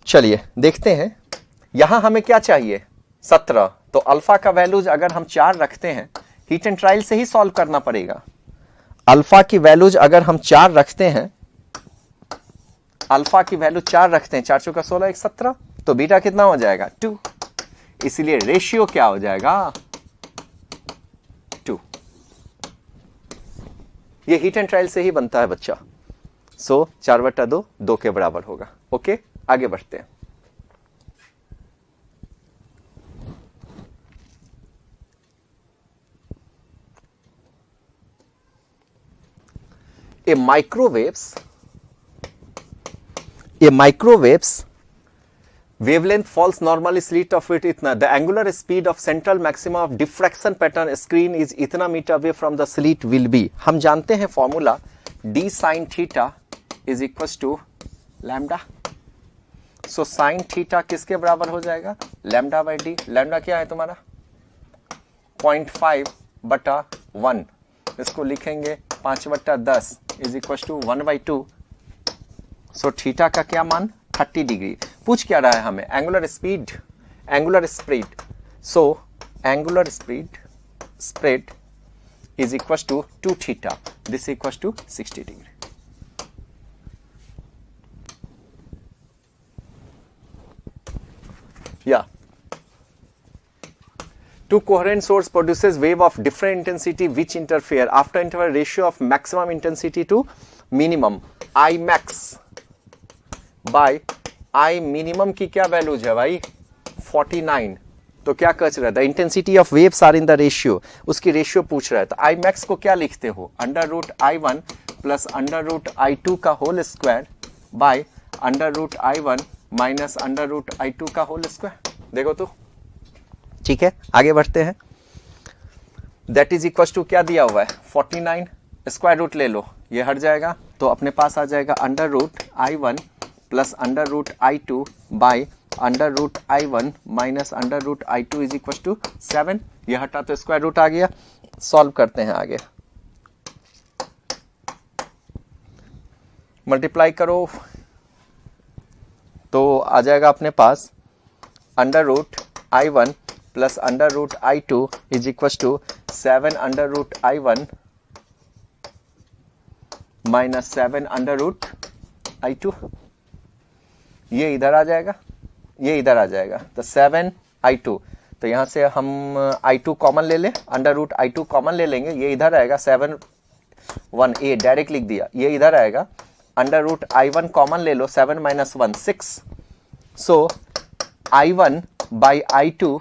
चलिए देखते हैं। यहां हमें क्या चाहिए 17, तो अल्फा का वैल्यूज अगर हम 4 रखते हैं, हीट एंड ट्रायल से ही सॉल्व करना पड़ेगा। अल्फा की वैल्यूज अगर हम 4 रखते हैं, अल्फा की वैल्यू 4 रखते हैं, 4 चौका 16 1 17, तो बीटा कितना हो जाएगा 2, इसलिए रेशियो क्या हो जाएगा 2। ये हीट एंड ट्रायल से ही बनता है बच्चा। सो 4/2 2 के बराबर होगा। ओके, आगे बढ़ते हैं। A microwave's wavelength falls normally slit of it itna, the angular speed of central maxima of diffraction pattern screen is itna meter away from the slit will be। हम जानते हैं formula d sin theta is equals to lambda. So sin theta किसके बराबर हो जाएगा lambda by D. Lambda क्या है तुम्हारा 0.5/1, इसको लिखेंगे 5/10 is equal to 1/2। So theta का क्या मान 30 डिग्री। पूछ क्या रहा है हमें angular speed, angular spread. So angular spread is equal to 2 theta, this equal to 60 degree. या two coherent source produces wave of different intensity which interfere after interval ratio of maximum intensity to minimum I max by I minimum की क्या values है भाई 49। तो क्या कच रहा है the intensity of waves are in the ratio, उसकी रेशियो पूछ रहा है। तो I max को क्या लिखते हो √I1 प्लस √I2 का whole square by √I1 minus √I2 का होल स्क्वायर। देखो तो ठीक है, आगे बढ़ते हैं। दैट इज इक्वल टू क्या दिया हुआ है 49, स्क्वायर रूट ले लो, ये हट जाएगा तो अपने पास आ जाएगा √I1 plus √I2 by √I1 minus √I2 is equal to 7। ये हटा तो स्क्वायर रूट आ गया। सॉल्व करते हैं आगे, मल्टीप्लाई करो तो आ जाएगा अपने पास √I1 plus √I2 is equal to 7 √I1 minus 7 √I2। ये इधर आ जाएगा, ये इधर आ जाएगा, तो 7I2। तो यहां से हम I2 कॉमन ले लें, √I2 कॉमन ले लेंगे, ये इधर आएगा 7 1 ए डायरेक्ट लिख दिया, ये इधर आएगा √I1 कॉमन ले लो 7 minus 1 6। So I1 by I2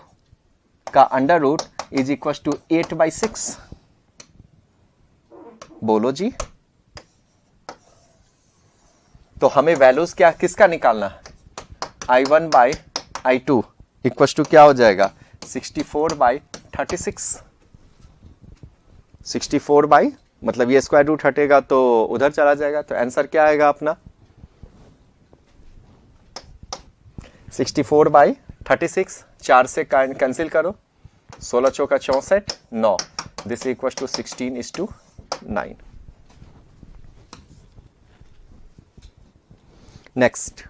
का under root is equal to 8/6। बोलो जी। तो हमें वैल्यूज क्या किसका निकालना है I1 by I2 equal to क्या हो जाएगा 64/36। 64 बाई मतलब ये स्क्वायर रूट हटेगा तो उधर चला जाएगा, तो आंसर क्या आएगा अपना 64/36। 4 से कैंसिल करो, 16 चौका 64 9, this equal to 16:9। Next,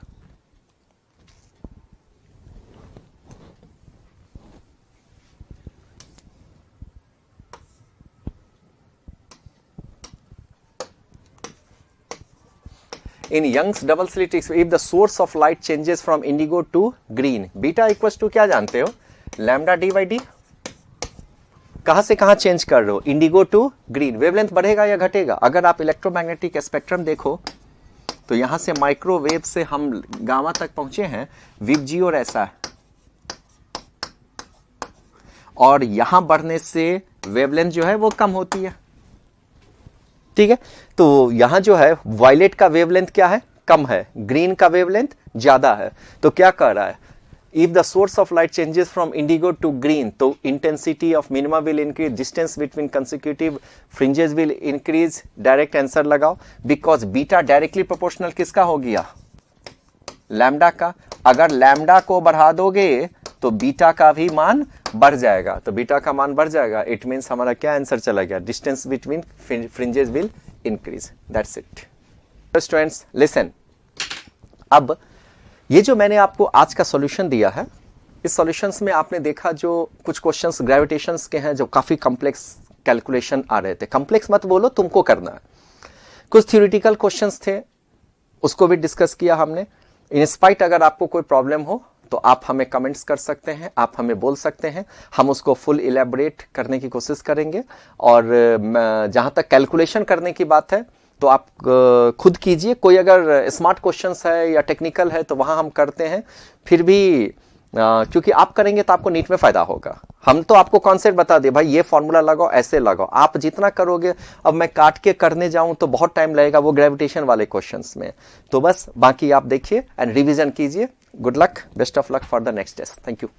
in Young's double slit if the source of light changes from indigo to green, beta equals to क्या जानते हो लैम्डा डी बाई डी। कहां से कहां चेंज कर रहे हो इंडिगो टू ग्रीन, वेवलेंथ बढ़ेगा या घटेगा। अगर आप इलेक्ट्रोमैग्नेटिक स्पेक्ट्रम देखो तो यहां से माइक्रोवेव से हम गामा तक पहुंचे हैं, विबजियोर ऐसा है, और यहां बढ़ने से वेवलेंथ जो है वो कम होती है, ठीक है। तो यहां जो है वायलेट का वेवलेंथ क्या है, कम है, ग्रीन का वेवलेंथ ज्यादा है। तो क्या कह रहा है, if the source of light changes from indigo to green, तो intensity of minima will increase, distance between consecutive fringes will increase. Direct answer लगाओ, बिकॉज बीटा डायरेक्टली प्रोपोर्शनल किसका हो गया, लैम्डा का। अगर लैम्डा को बढ़ा दोगे तो बीटा का भी मान बढ़ जाएगा, तो बीटा का मान बढ़ जाएगा, इट मींस हमारा क्या आंसर चला गया, distance between fringes will increase. That's it. Students listen, अब ये जो मैंने आपको आज का सॉल्यूशन दिया है, इस सॉल्यूशंस में आपने देखा जो कुछ क्वेश्चंस ग्रेविटेशंस के हैं जो काफी कॉम्प्लेक्स कैलकुलेशन आ रहे थे। कॉम्प्लेक्स मत बोलो, तुमको करना है। कुछ थ्योरेटिकल क्वेश्चंस थे, उसको भी डिस्कस किया हमने। इन स्पाइट अगर आपको कोई प्रॉब्लम हो तो आप हमें कमेंट्स कर सकते हैं, आप हमें बोल सकते हैं, हम उसको फुल इलेबोरेट करने की कोशिश करेंगे। और जहां तक कैलकुलेशन करने की बात है तो आप खुद कीजिए, कोई अगर स्मार्ट क्वेश्चंस है या टेक्निकल है तो वहां हम करते हैं। फिर भी क्योंकि आप करेंगे तो आपको नीट में फायदा होगा। हम तो आपको कॉन्सेप्ट बता दे, भाई ये फॉर्मूला लगाओ, ऐसे लगाओ, आप जितना करोगे। अब मैं काट के करने जाऊं तो बहुत टाइम लगेगा वो ग्रेविटेशन वाले क्वेश्चंस में। तो बस बाकी आप देखिए एंड रिवीजन कीजिए। Good luck, best of luck for the next test. Thank you.